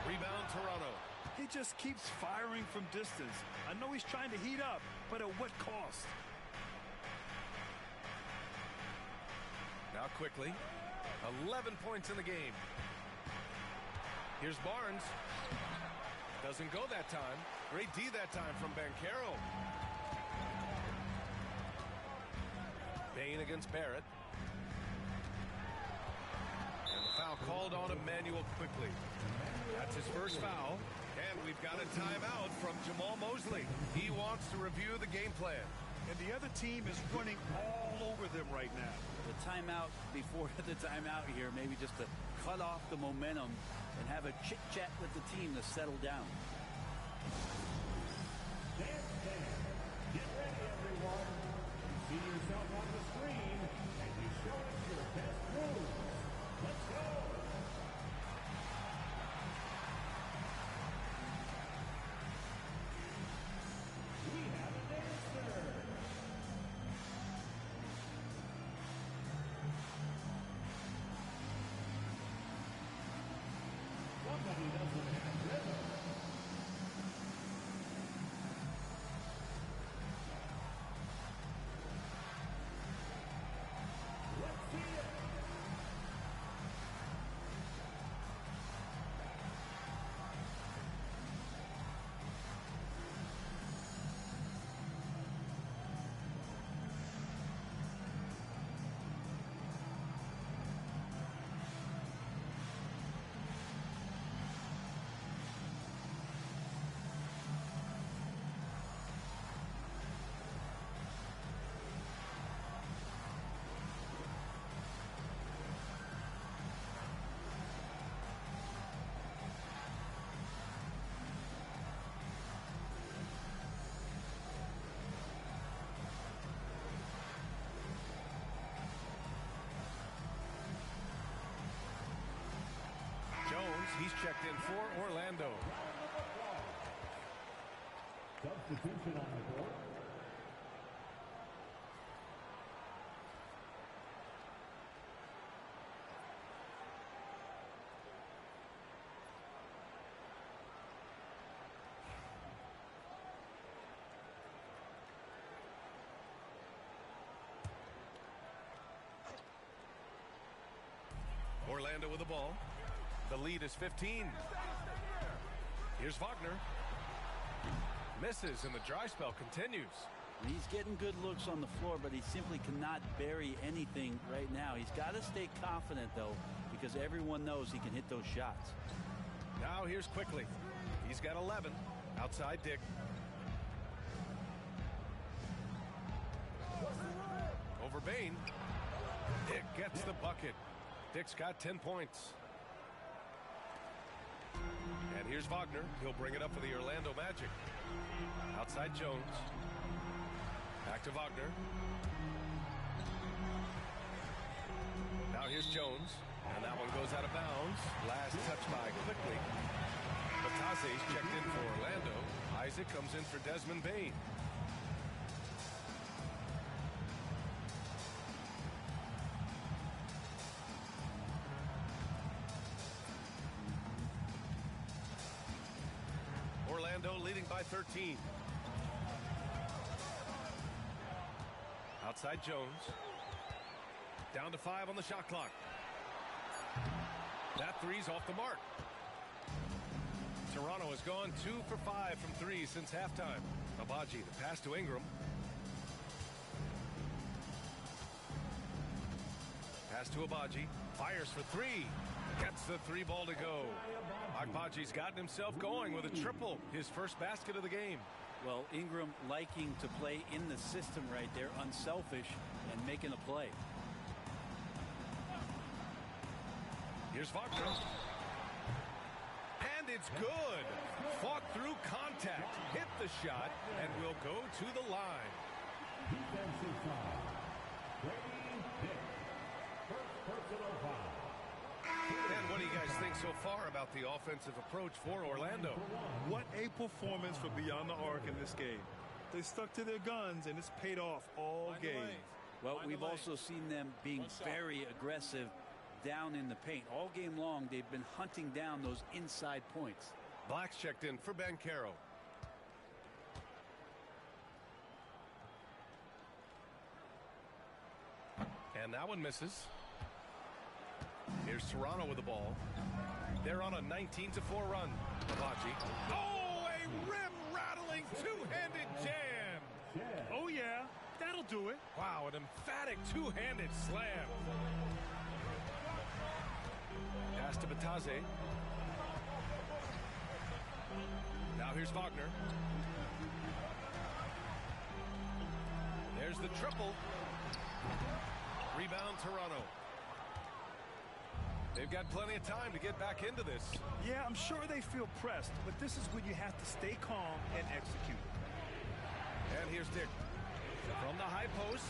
Rebound Toronto.
He just keeps firing from distance. I know he's trying to heat up, but at what cost?
Now quickly. 11 points in the game. Here's Barnes. Doesn't go that time. Great D that time from Banchero. Bane against Barrett. And the foul called on Emmanuel quickly. That's his first foul. And we've got a timeout from Jamal Mosley. He wants to review the game plan.
And the other team is running all over them right now.
The timeout before the timeout here, maybe just to cut off the momentum and have a chit-chat with the team to settle down.
Get ready, everyone. You see yourself on the screen, and you show us your best moves. Let's go.
He's checked in for Orlando.
Substitution on the court.
Orlando with the ball. The lead is 15. Here's Wagner. Misses, and the dry spell continues.
He's getting good looks on the floor, but he simply cannot bury anything right now. He's got to stay confident, though, because everyone knows he can hit those shots.
Now here's Quickly. He's got 11. Outside Dick. Over Bain. Dick gets the bucket. Dick's got 10 points. And here's Wagner. He'll bring it up for the Orlando Magic. Outside Jones. Back to Wagner. Now here's Jones. And that one goes out of bounds. Last touch by Quickly. Batase's checked in for Orlando. Isaac comes in for Desmond Bain. Orlando leading by 13. Outside Jones. Down to 5 on the shot clock. That three's off the mark. Toronto has gone 2 for 5 from 3 since halftime. Abaji, the pass to Ingram. Pass to Abaji. Fires for 3. Gets the 3 ball to go. Agbaji's gotten himself going with a triple. His first basket of the game.
Well, Ingram liking to play in the system right there, unselfish, and making a play.
Here's Wagner. And it's good. Fought through contact. Hit the shot and will go to the line.
Defensive foul. Brady Dick. First personal foul.
And what do you guys think so far about the offensive approach for Orlando?
What a performance for Beyond the Arc in this game. They stuck to their guns, and it's paid off all game.
Well, we've also seen them being very aggressive down in the paint. All game long, they've been hunting down those inside points.
Black's checked in for Banchero. And that one misses. Here's Toronto with the ball. They're on a 19-4 run. Abaji. Oh, a rim-rattling two-handed jam.
Oh, yeah. That'll do it.
Wow, an emphatic two-handed slam. Pass to Batase. Now here's Wagner. There's the triple. Rebound Toronto. They've got plenty of time to get back into this.
Yeah, I'm sure they feel pressed, but this is when you have to stay calm and execute.
And here's Dick. From the high post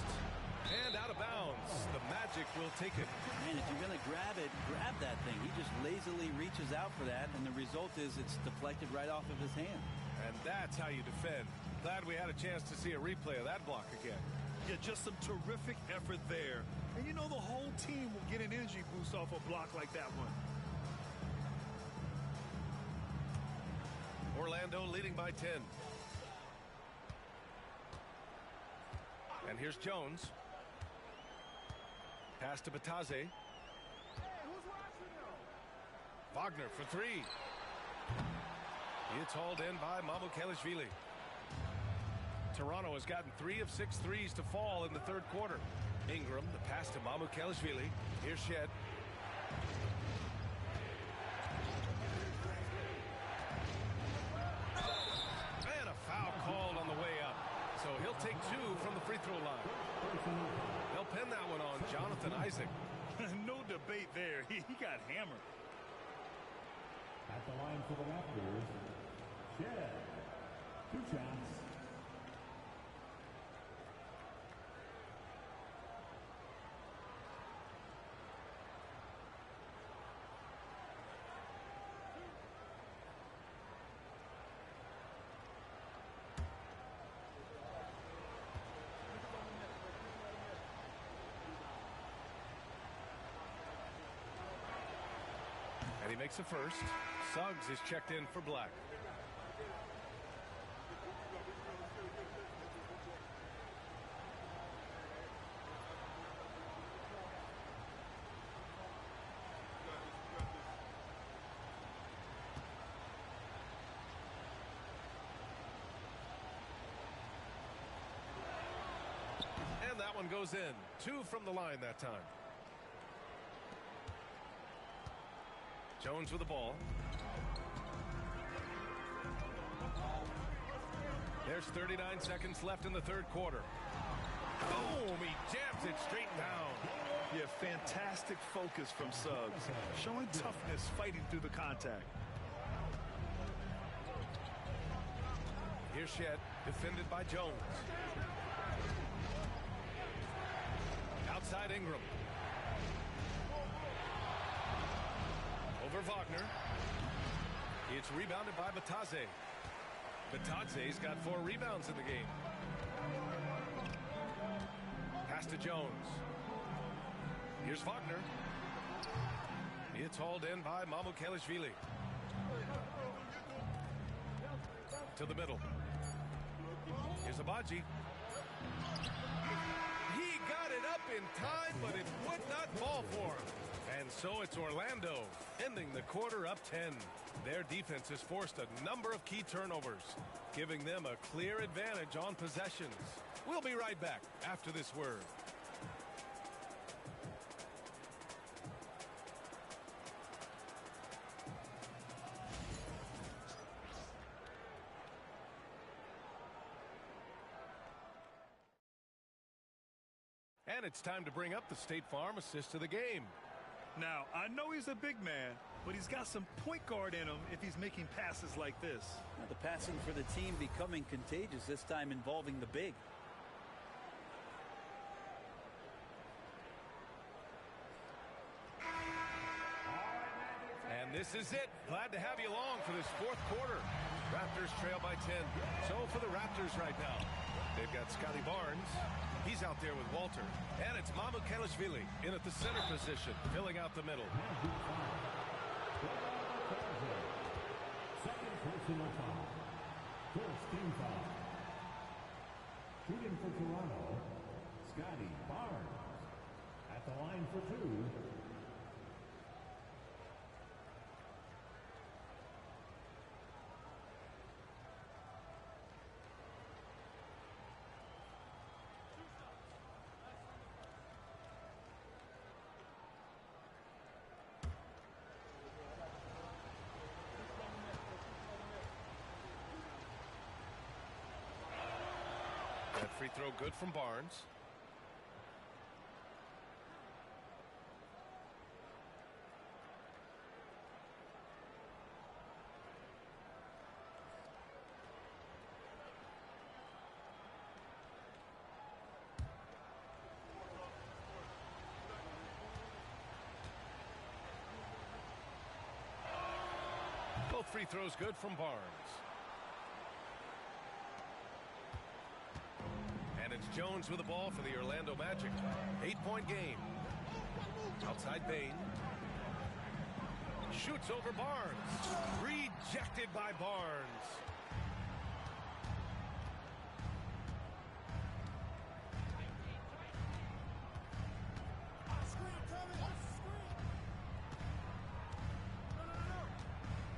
and out of bounds. The Magic will take it.
Man, if you're going to grab it, grab that thing. He just lazily reaches out for that, and the result is it's deflected right off of his hand.
And that's how you defend. Glad we had a chance to see a replay of that block again.
Yeah, just some terrific effort there. And you know the whole team will get an energy boost off a block like that one.
Orlando leading by 10. And here's Jones. Pass to Batase. Wagner for 3. It's hauled in by Mamukelashvili. Toronto has gotten 3 of 6 threes to fall in the third quarter. Ingram, the pass to Mamukelashvili. Here's Shed. And a foul called on the way up. So he'll take 2 from the free throw line. They'll pin that one on Jonathan Isaac.
No debate there. He got hammered.
At the line for the Raptors, Shed. 2 shots.
he makes a first. Suggs is checked in for Black. And that one goes in. 2 from the line that time. Jones with the ball. There's 39 seconds left in the third quarter. Boom! He jams it straight down.
Yeah, fantastic focus from Suggs. Showing toughness, fighting through the contact.
Here's Shed, defended by Jones. Outside Ingram. Over Wagner. It's rebounded by Batadze. Batadze's got 4 rebounds in the game. Pass to Jones. Here's Wagner. It's hauled in by Mamukelashvili. To the middle. Here's Abaji. He got it up in time, but it would not fall for him. And so it's Orlando ending the quarter up 10. Their defense has forced a number of key turnovers, giving them a clear advantage on possessions. We'll be right back after this word. And it's time to bring up the State Farm assist of the game.
Now, I know he's a big man, but he's got some point guard in him if he's making passes like this.
Now the passing for the team becoming contagious, this time involving the big.
And this is it. Glad to have you along for this fourth quarter. Raptors trail by 10. So for the Raptors right now, they've got Scotty Barnes. He's out there with Walter. And it's Mamukelashvili in at the center position, filling out the middle.
Second personal foul. First team foul. Shooting for Toronto, Scotty Barnes. At the line for 2.
That free throw good from Barnes. Both free throws good from Barnes. And it's Jones with the ball for the Orlando Magic. 8-point game. Outside Bain. Shoots over Barnes. Rejected by Barnes.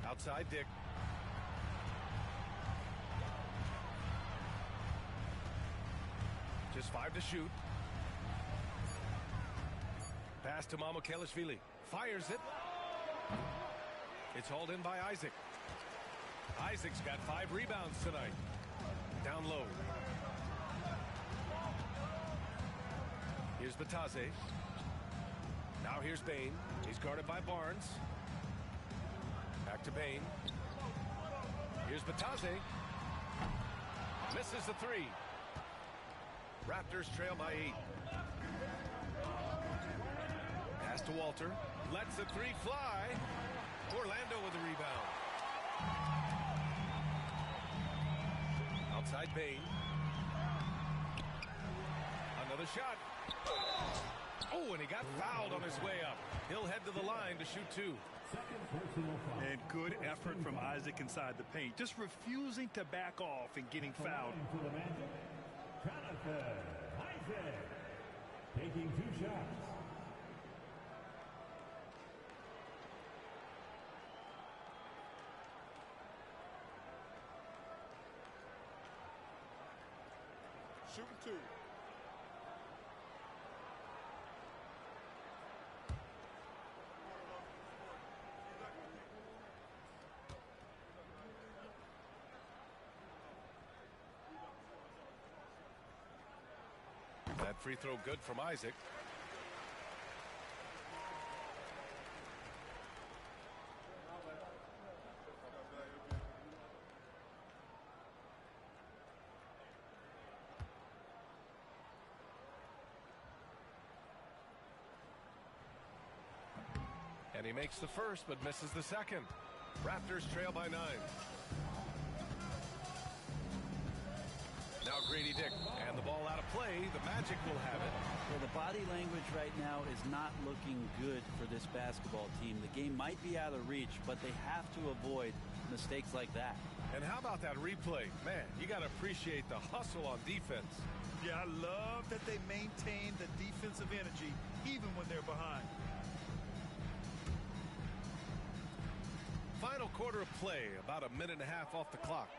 Outside Dick. Just 5 to shoot. Pass to Mamukelashvili. Fires it. It's hauled in by Isaac. Isaac's got 5 rebounds tonight. Down low. Here's Batadze. Now here's Bain. He's guarded by Barnes. Back to Bain. Here's Batadze. Misses the 3. Raptors trail by 8. Pass to Walter. Lets the 3 fly. Orlando with the rebound. Outside Bain. Another shot. Oh, and he got fouled on his way up. He'll head to the line to shoot 2.
Second personal foul.
And good effort from Isaac inside the paint. Just refusing to back off and getting fouled.
For the Magic, Jonathan Isaac. Taking 2 shots.
Shooting 2.
That free throw good from Isaac. And he makes the first but misses the second. Raptors trail by 9. Now Grady Dick, and the ball out of play. The Magic will have it.
Well, the body language right now is not looking good for this basketball team. The game might be out of reach, but they have to avoid mistakes like that.
And how about that replay? Man, you got to appreciate the hustle on defense.
Yeah, I love that they maintain the defensive energy even when they're behind.
Final quarter of play, about a minute and a half off the clock.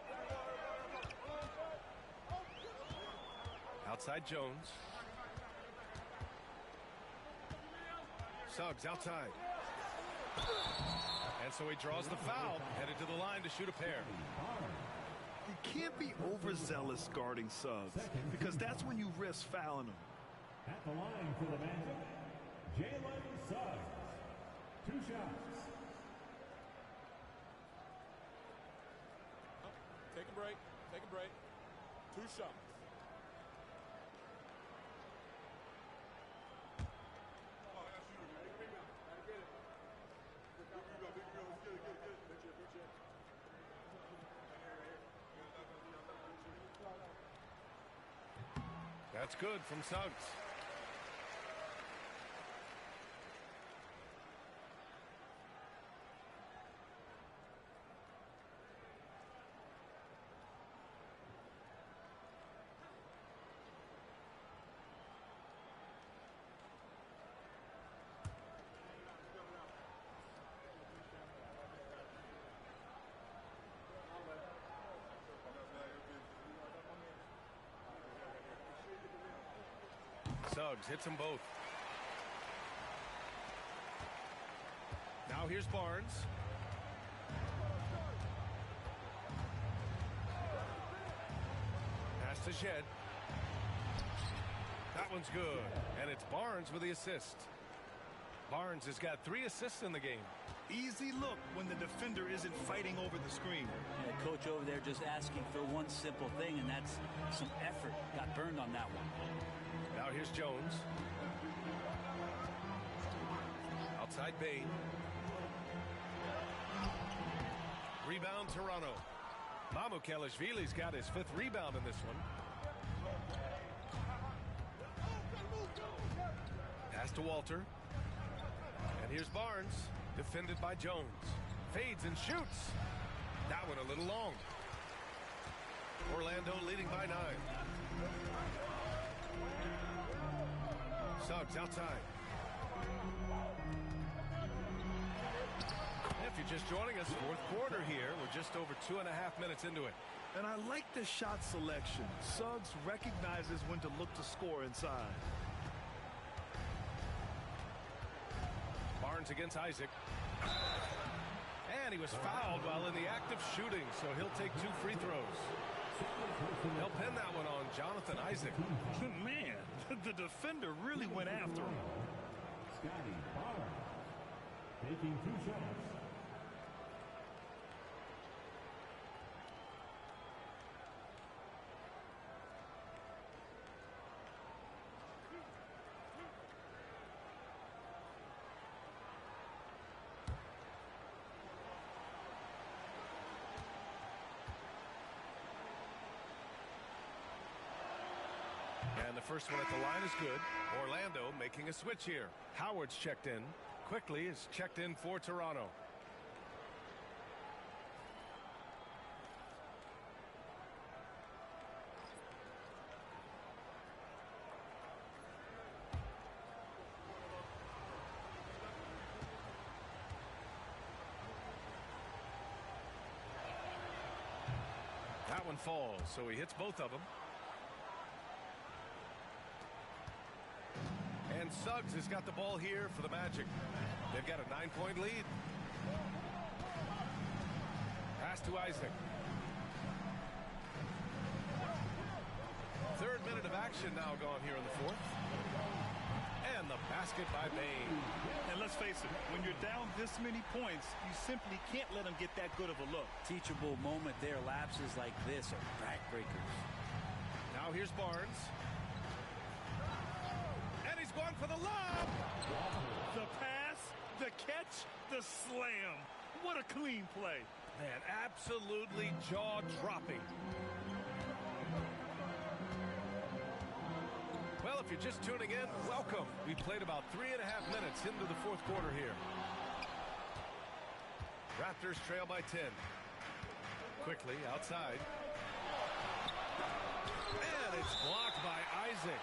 Outside Jones. Suggs outside. And so he draws the foul, headed to the line to shoot a pair.
You can't be overzealous guarding Suggs because that's when you risk fouling him.
At the line for the Magic, Jalen Suggs. 2 shots.
Take a break. Take a break. 2 shots.
That's good from Suggs. Suggs hits them both. Now here's Barnes. Pass to Shed. That one's good. And it's Barnes with the assist. Barnes has got 3 assists in the game.
Easy look when the defender isn't fighting over the screen.
Yeah, coach over there just asking for one simple thing, and that's some effort. Got burned on that one.
Now here's Jones. Outside Bain. Rebound Toronto. Mamukelashvili's got his 5th rebound in this one. Pass to Walter. And here's Barnes, defended by Jones. Fades and shoots. That one a little long. Orlando leading by 9. Suggs outside. If you're just joining us, 4th quarter here. We're just over 2.5 minutes into it.
And I like the shot selection. Suggs recognizes when to look to score inside.
Barnes against Isaac. And he was fouled while in the act of shooting, so he'll take 2 free throws. They'll pin that one on Jonathan Isaac.
Man, the defender really went after him.
Scotty Barnes. Taking 2 shots.
And the first one at the line is good. Orlando making a switch here. Howard's checked in. Quickly is checked in for Toronto. That one falls, so he hits both of them. And Suggs has got the ball here for the Magic. They've got a 9-point lead. Pass to Isaac. Third minute of action now gone here in the fourth. And the basket by Bain.
And let's face it, when you're down this many points, you simply can't let them get that good of a look.
Teachable moment there. Lapses like this are backbreakers.
Now here's Barnes. And he's going for the lob.
The pass, the catch, the slam. What a clean play.
Man, absolutely jaw-dropping. Well, if you're just tuning in, welcome. We played about 3.5 minutes into the fourth quarter here. Raptors trail by 10. Quickly outside. And it's blocked by Isaac.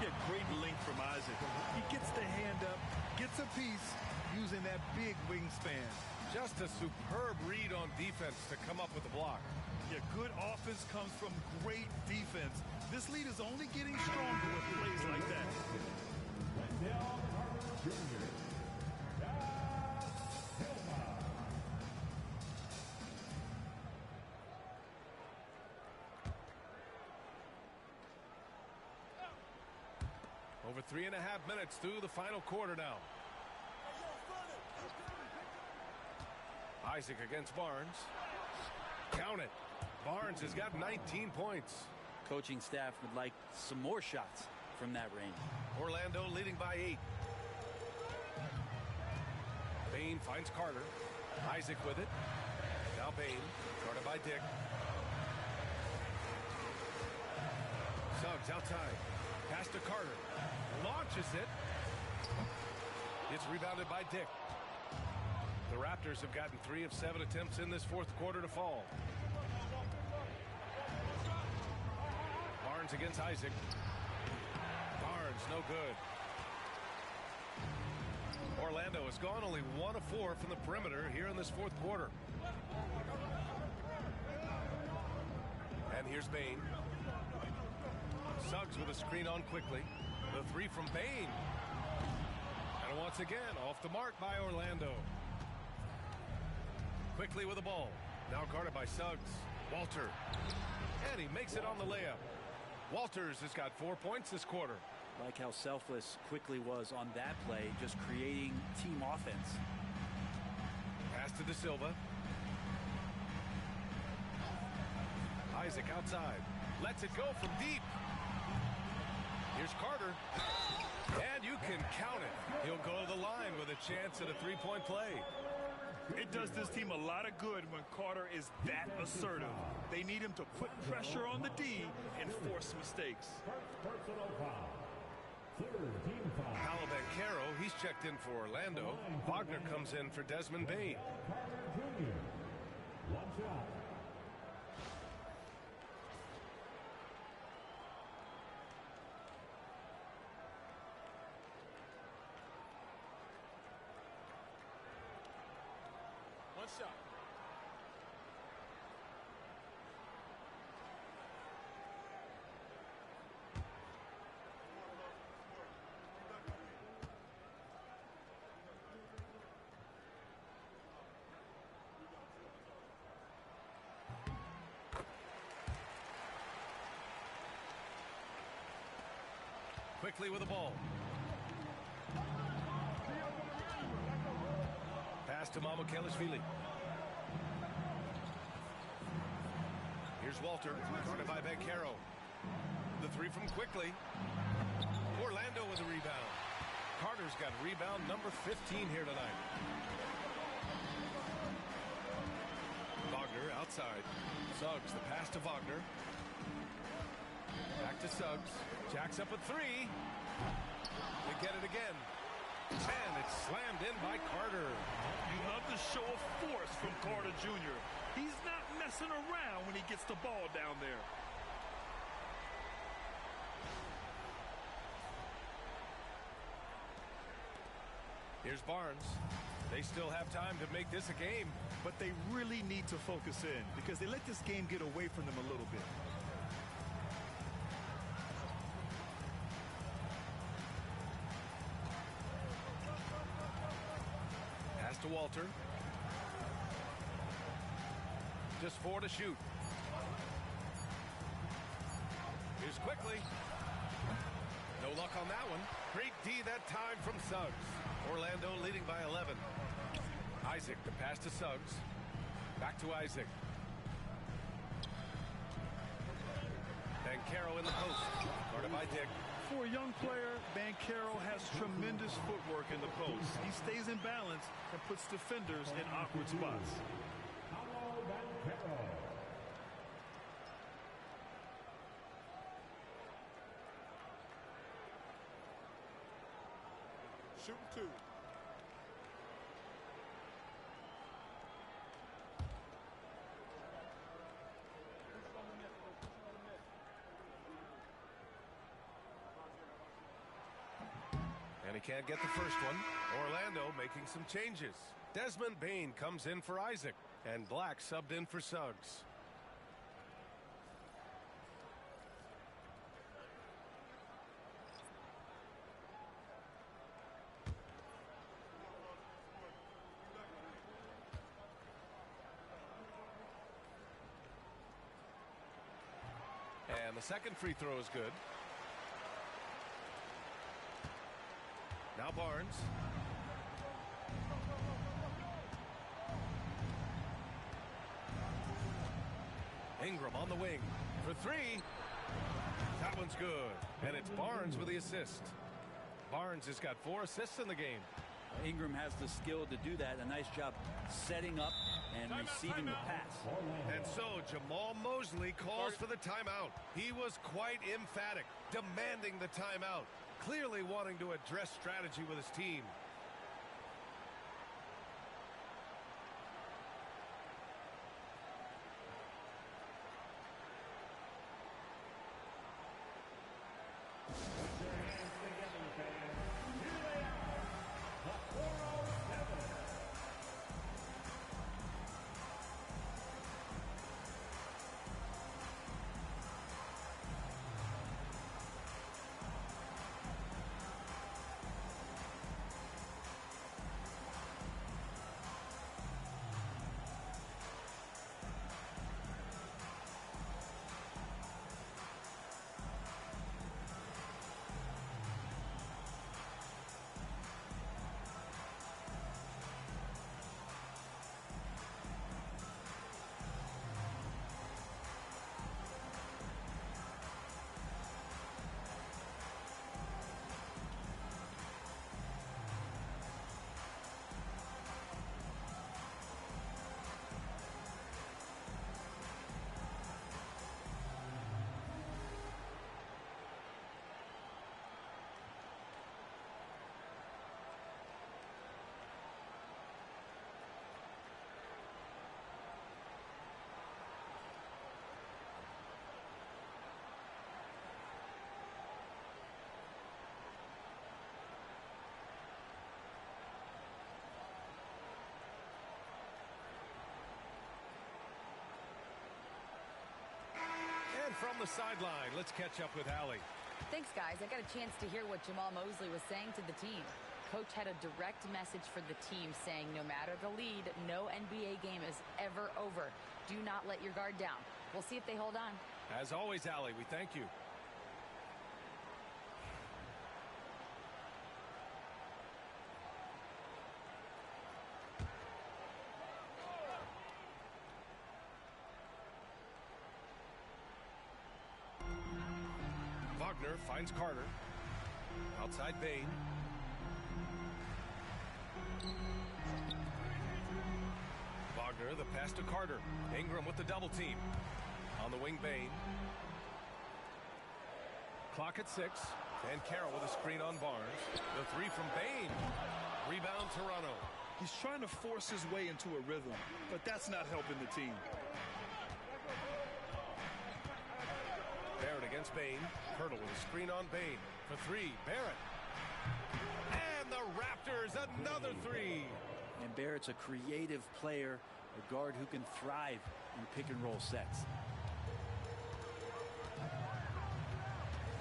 Yeah, great length from Isaac. He gets the hand up, gets a piece using that big wingspan.
Just a superb read on defense to come up with the block.
Yeah, good offense comes from great defense. This lead is only getting stronger with plays like that.
Over 3.5 minutes through the final quarter now. Isaac against Barnes. Count it. Barnes has got 19 points.
Coaching staff would like some more shots from that range.
Orlando leading by 8. Bain finds Carter. Isaac with it. Now Bain, guarded by Dick. Suggs outside. Pass to Carter. Launches it. It's rebounded by Dick. The Raptors have gotten 3 of 7 attempts in this fourth quarter to fall. Barnes against Isaac. Barnes, no good. Orlando has gone only 1 of 4 from the perimeter here in this fourth quarter. And here's Bain. Suggs with a screen on quickly. The 3 from Bain. And once again, off the mark by Orlando. Quickly with the ball. Now guarded by Suggs. Walter. And he makes it on the layup. Walters has got 4 points this quarter.
Like how selfless Quickly was on that play, just creating team offense.
Pass to De Silva. Isaac outside. Lets it go from deep. Here's Carter. And you can count it. He'll go to the line with a chance at a 3-point play.
It does this team a lot of good when Carter is that assertive. They need him to put pressure on the D and force mistakes.
Personal foul. Third team foul.
Paolo Banchero, he's checked in for Orlando. Wagner comes in for Desmond Bain.
Carter Jr. One shot.
One shot.
Quickly with the ball. Pass to Mamukelashvili. Here's Walter, guarded by Banchero. The 3 from Quickly. Orlando with a rebound. Carter's got rebound number 15 here tonight. Wagner outside. Suggs, the pass to Wagner. Back to Suggs. Jacks up a 3. They get it again. And it's slammed in by Carter.
You love the show of force from Carter Jr. He's not messing around when he gets the ball down there.
Here's Barnes. They still have time to make this a game.
But they really need to focus in because they let this game get away from them a little bit.
Pass to Walter. Just 4 to shoot. Here's quickly. No luck on that one. Great D that time from Suggs. Orlando leading by 11. Isaac, the pass to Suggs. Back to Isaac. Banchero in the post. Guarded by Dick.
For a young player, Banchero has tremendous footwork in the post. He stays in balance and puts defenders in awkward spots.
Shooting 2.
And he can't get the first one. Orlando making some changes. Desmond Bane comes in for Isaac. And Black subbed in for Suggs. And the second free throw is good. Now Barnes. Ingram on the wing for 3. That one's good. And it's Barnes with the assist. Barnes has got 4 assists in the game.
Ingram has the skill to do that. A nice job setting up and receiving the pass.
And so Jamal Mosley calls for the timeout. He was quite emphatic, demanding the timeout, clearly wanting to address strategy with his team. From the sideline, let's catch up with Allie.
Thanks, guys. I got a chance to hear what Jamal Mosley was saying to the team. Coach had a direct message for the team saying no matter the lead, no NBA game is ever over. Do not let your guard down. We'll see if they hold on.
As always, Allie, we thank you. Wagner finds Carter. Outside Bane. Wagner, the pass to Carter. Ingram with the double team. On the wing, Bane. Clock at 6. And Carroll with a screen on Barnes. The three from Bain. Rebound Toronto.
He's trying to force his way into a rhythm, but that's not helping the team.
Barrett against Bain. Hurdle with a screen on Bain. For three, Barrett. And the Raptors, another three.
And Barrett's a creative player, a guard who can thrive in pick-and-roll sets.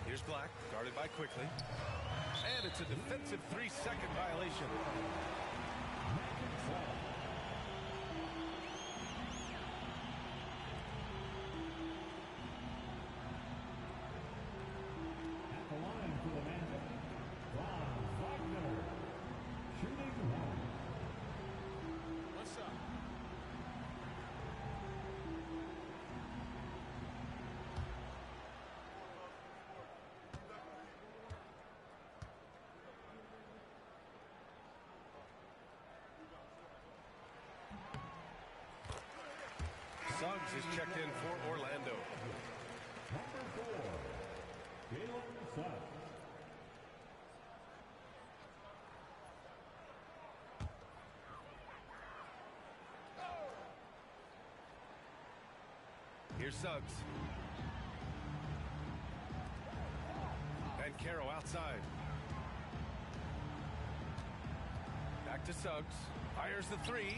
Here's Black, guarded by Quickly. And it's a defensive 3-second violation.
At the line for the Magic, Wagner, shooting one.
What's up?
Suggs is checked in for Orlando.
Number 4, Jalen Suggs.
Here's Suggs. And Carroll outside. Back to Suggs. Fires the three.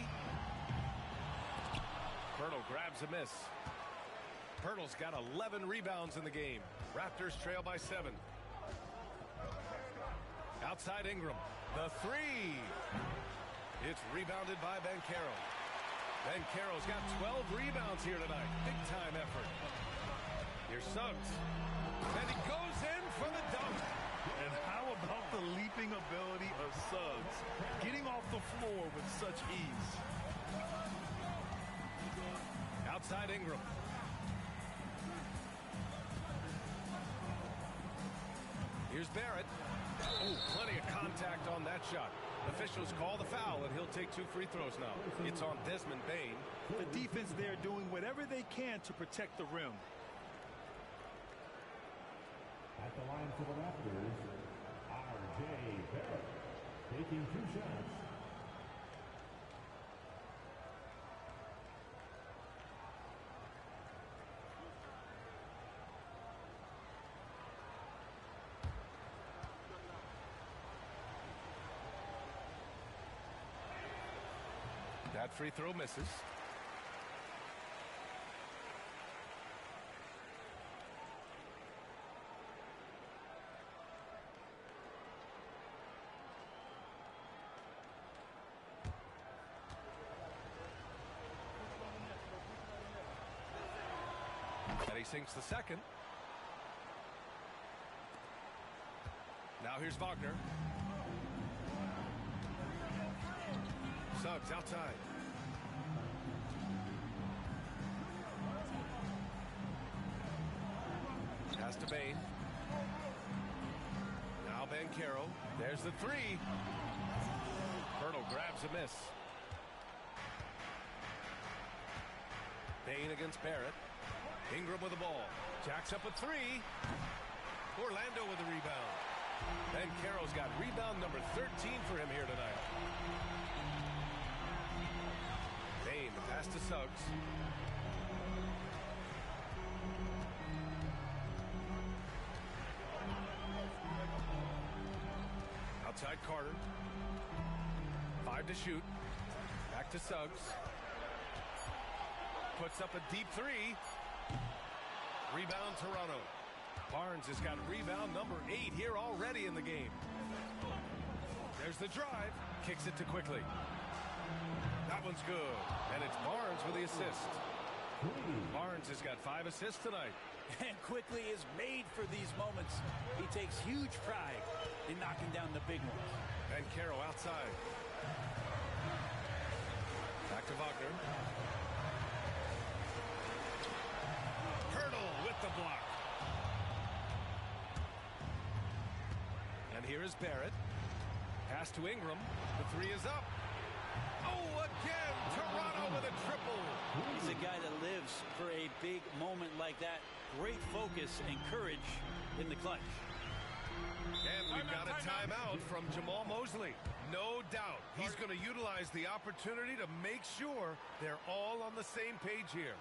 Pirtle grabs a miss. Pirtle's got 11 rebounds in the game. Raptors trail by 7. Outside Ingram. The three. It's rebounded by Banchero. Banchero's got 12 rebounds here tonight. Big time effort. Here's Suggs. And he goes in for the dunk.
And how about the leaping ability of Suggs? Getting off the floor with such ease.
Outside Ingram. Here's Barrett. Oh, plenty of contact on that shot. Officials call the foul, and he'll take 2 free throws now. It's on Desmond Bain.
The defense there doing whatever they can to protect the rim.
At the line for the Raptors, R.J. Barrett, taking 2 shots.
That free throw misses. And he sinks the second. Now here's Wagner. Suggs outside. Pass to Bain. Now Banchero. There's the three. Pirtle grabs a miss. Bain against Barrett. Ingram with the ball. Jacks up a three. Orlando with the rebound. Banchero's got rebound number 13 for him here tonight. Bain, the pass to Suggs. Outside Carter. 5 to shoot. Back to Suggs. Puts up a deep three. Rebound Toronto. Barnes has got rebound number 8 here already in the game. There's the drive. Kicks it to Quickly. That one's good. And it's Barnes with the assist. Barnes has got 5 assists tonight.
And Quickly is made for these moments. He takes huge pride in knocking down the big ones.
And Carroll outside. Back to Wagner. Hurdle with the block. And here is Barrett. Pass to Ingram. The three is up. Oh, again, Toronto with a triple.
He's a guy that lives for a big moment like that. Great focus and courage in the clutch.
timeout from Jamal Mosley. No doubt he's going to utilize the opportunity to make sure they're all on the same page here.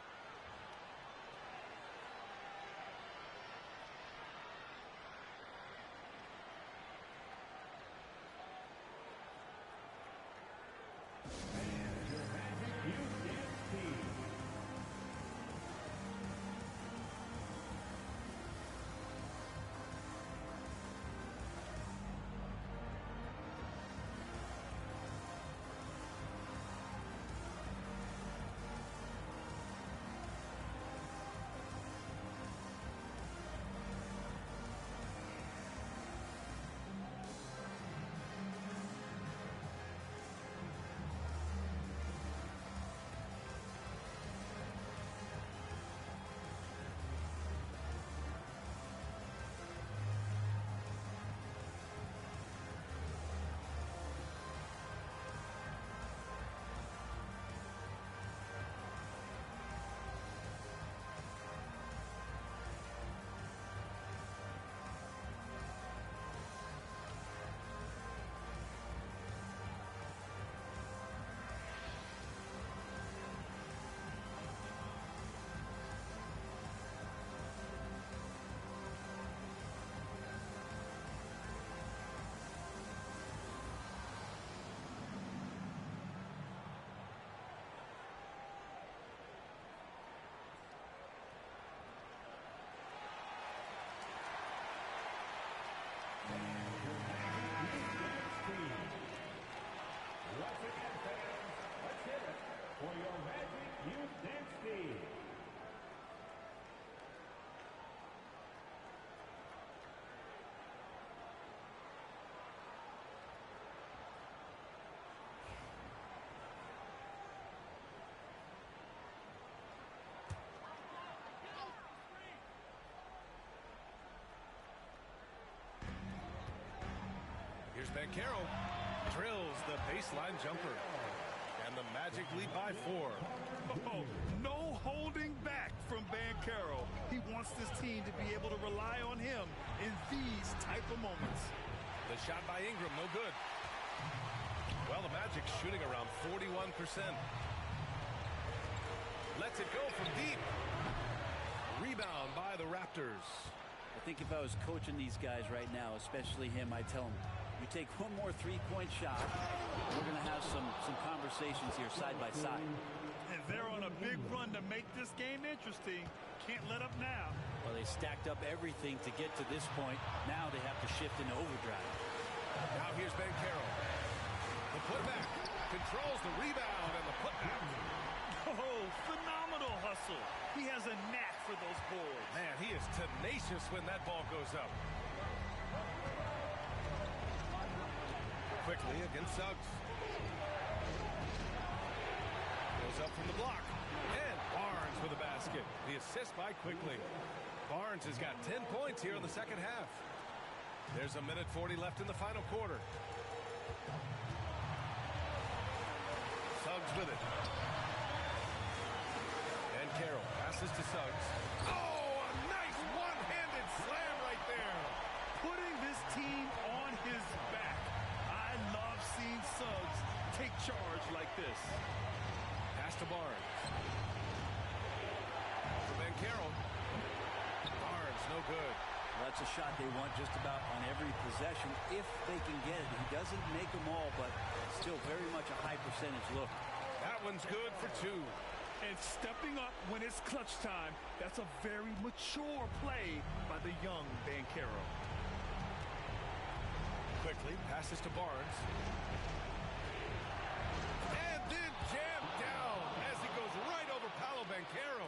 Here's Banchero. Drills the baseline jumper. And the Magic lead by 4.
Oh, no holding back from Banchero. He wants this team to be able to rely on him in these type of moments.
The shot by Ingram, no good. Well, the Magic shooting around 41%. Lets it go from deep. Rebound by the Raptors.
I think if I was coaching these guys right now, especially him, I'd tell him, you take one more three-point shot, we're going to have some conversations here side by side.
And they're on a big run to make this game interesting. Can't let up now.
Well, they stacked up everything to get to this point. Now they have to shift into overdrive.
Now here's Banchero. The putback. Controls the rebound and the putback.
Oh, phenomenal hustle. He has a knack for those boards.
Man, he is tenacious when that ball goes up. Quickly against Suggs. Goes up from the block. And Barnes with a basket. The assist by Quickly. Barnes has got 10 points here in the second half. There's a minute 40 left in the final quarter. Suggs with it. And Carroll passes to Suggs. Oh, a nice one-handed slam right there.
Putting this team on his back. I love seeing Suggs take charge like this.
Pass to Barnes. To Banchero. Barnes, no good.
Well, that's a shot they want just about on every possession if they can get it. He doesn't make them all, but still very much a high percentage look.
That one's good for 2.
And stepping up when it's clutch time, that's a very mature play by the young Banchero.
Quickly passes to Barnes. And then jammed down as he goes right over Paolo Banchero.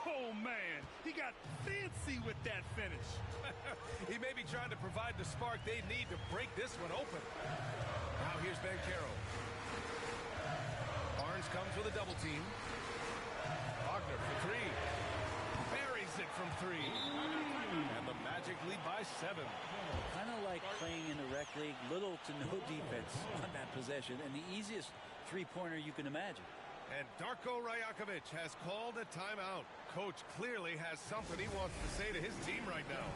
Oh, man, he got fancy with that finish.
He may be trying to provide the spark they need to break this one open. Now here's Banchero. Barnes comes with a double team. Wagner for 3. Buries it from 3. And the Magic lead by 7.
Kind of like playing in the rec league, little to no defense on that possession, and the easiest three-pointer you can imagine.
And Darko Rajakovic has called a timeout. Coach clearly has something he wants to say to his team right now.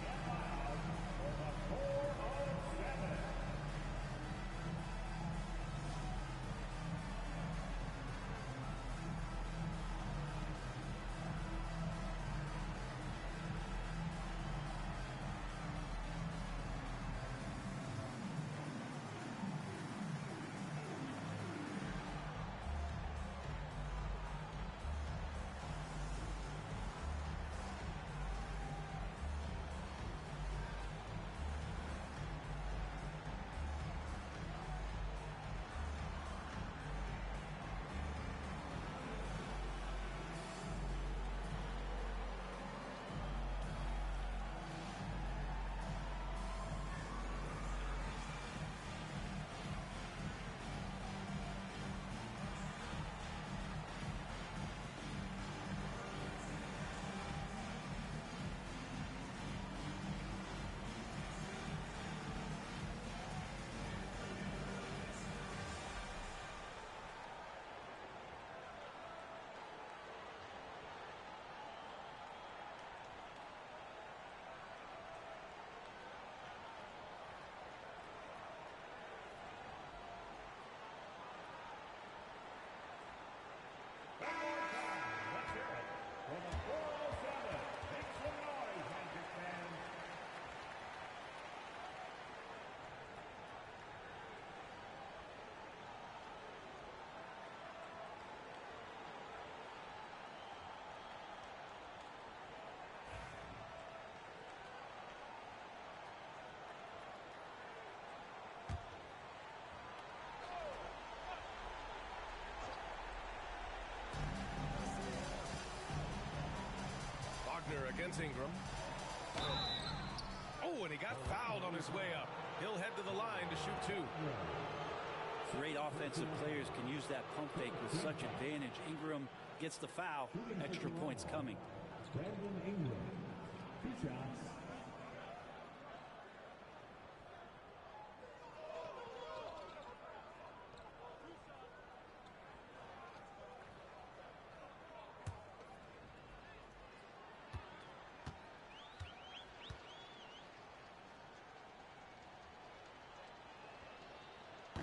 defends Ingram. Oh, and he got fouled on his way up. He'll head to the line to shoot 2.
Great offensive players can use that pump fake with such advantage. Ingram gets the foul. Extra points coming.
Brandon Ingram. 2 shots.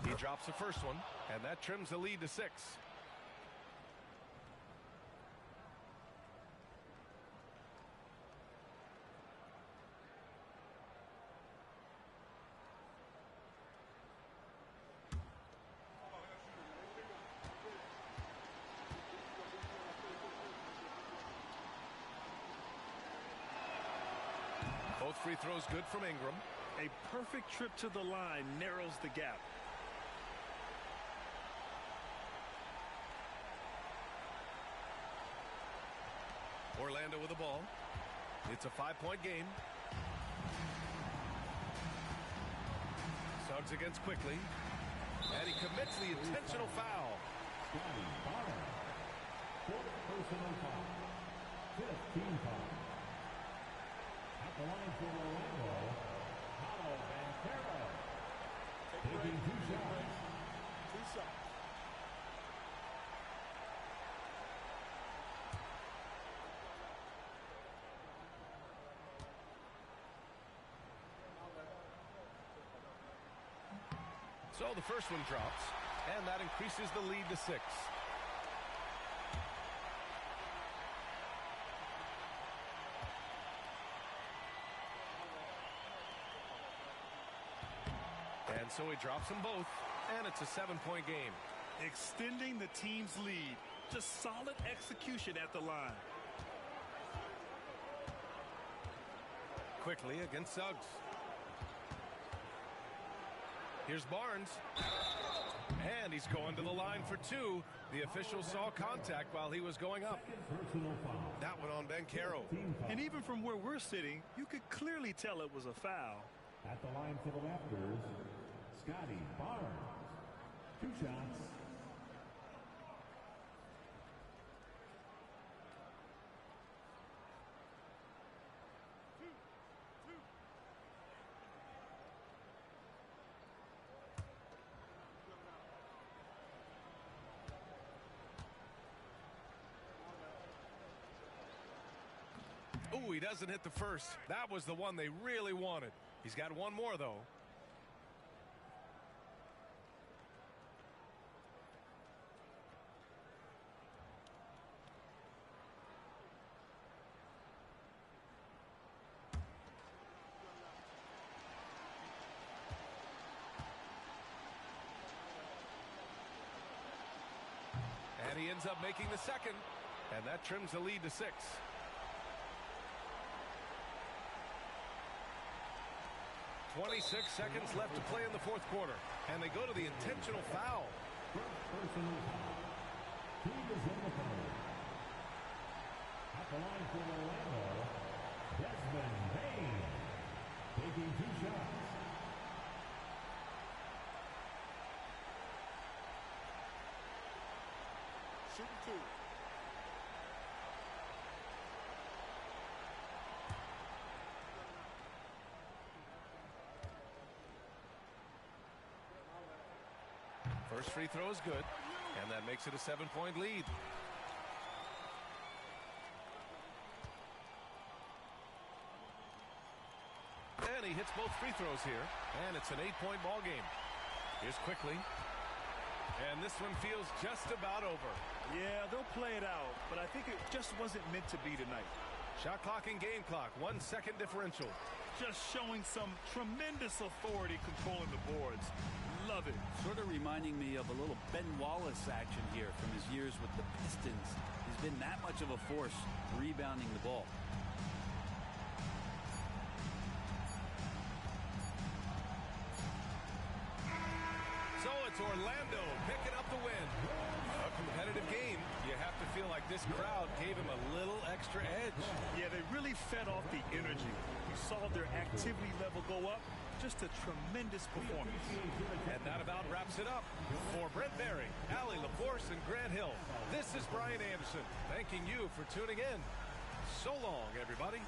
He drops the first one, and that trims the lead to 6. Both free throws good from Ingram.
A perfect trip to the line narrows the gap.
Orlando with the ball. It's a 5-point game. Suggs against quickly. And he commits the intentional foul.
Personal foul. 15 foul. At the line for Orlando, Paolo Banchero. Taking 2 shots.
2 shots.
So the first one drops, and that increases the lead to 6. And so he drops them both, and it's a 7-point game.
Extending the team's lead. Just solid execution at the line.
Quickly against Suggs. Here's Barnes. And he's going to the line for 2. The official saw contact while he was going up. That one on Banchero.
And even from where we're sitting, you could clearly tell it was a foul.
At the line for the Raptors, Scotty Barnes. 2 shots.
Oh, he doesn't hit the first. That was the one they really wanted. He's got one more, though. And he ends up making the second. And that trims the lead to 6. 26 seconds left to play in the 4th quarter. And they go to the intentional foul.
Personal foul. Team is in the foul. At the line for Orlando, Desmond Bain. Taking 2 shots.
Shooting 2.
First free throw is good, and that makes it a 7-point lead. And he hits both free throws here, and it's an 8-point ball game. Here's quickly. And this one feels just about over.
Yeah, they'll play it out, but I think it just wasn't meant to be tonight.
Shot clock and game clock, 1 second differential.
Just showing some tremendous authority controlling the boards. Love it.
Sort of reminding me of a little Ben Wallace action here from his years with the Pistons. He's been that much of a force rebounding the ball.
So it's Orlando picking up the win. A competitive game. You have to feel like this crowd gave him a little extra edge.
Yeah, they really fed off the energy. You saw their activity level go up. Just a tremendous performance.
And that about wraps it up. For Brent Barry, Allie LaForce, and Grant Hill, this is Brian Anderson thanking you for tuning in. So long, everybody.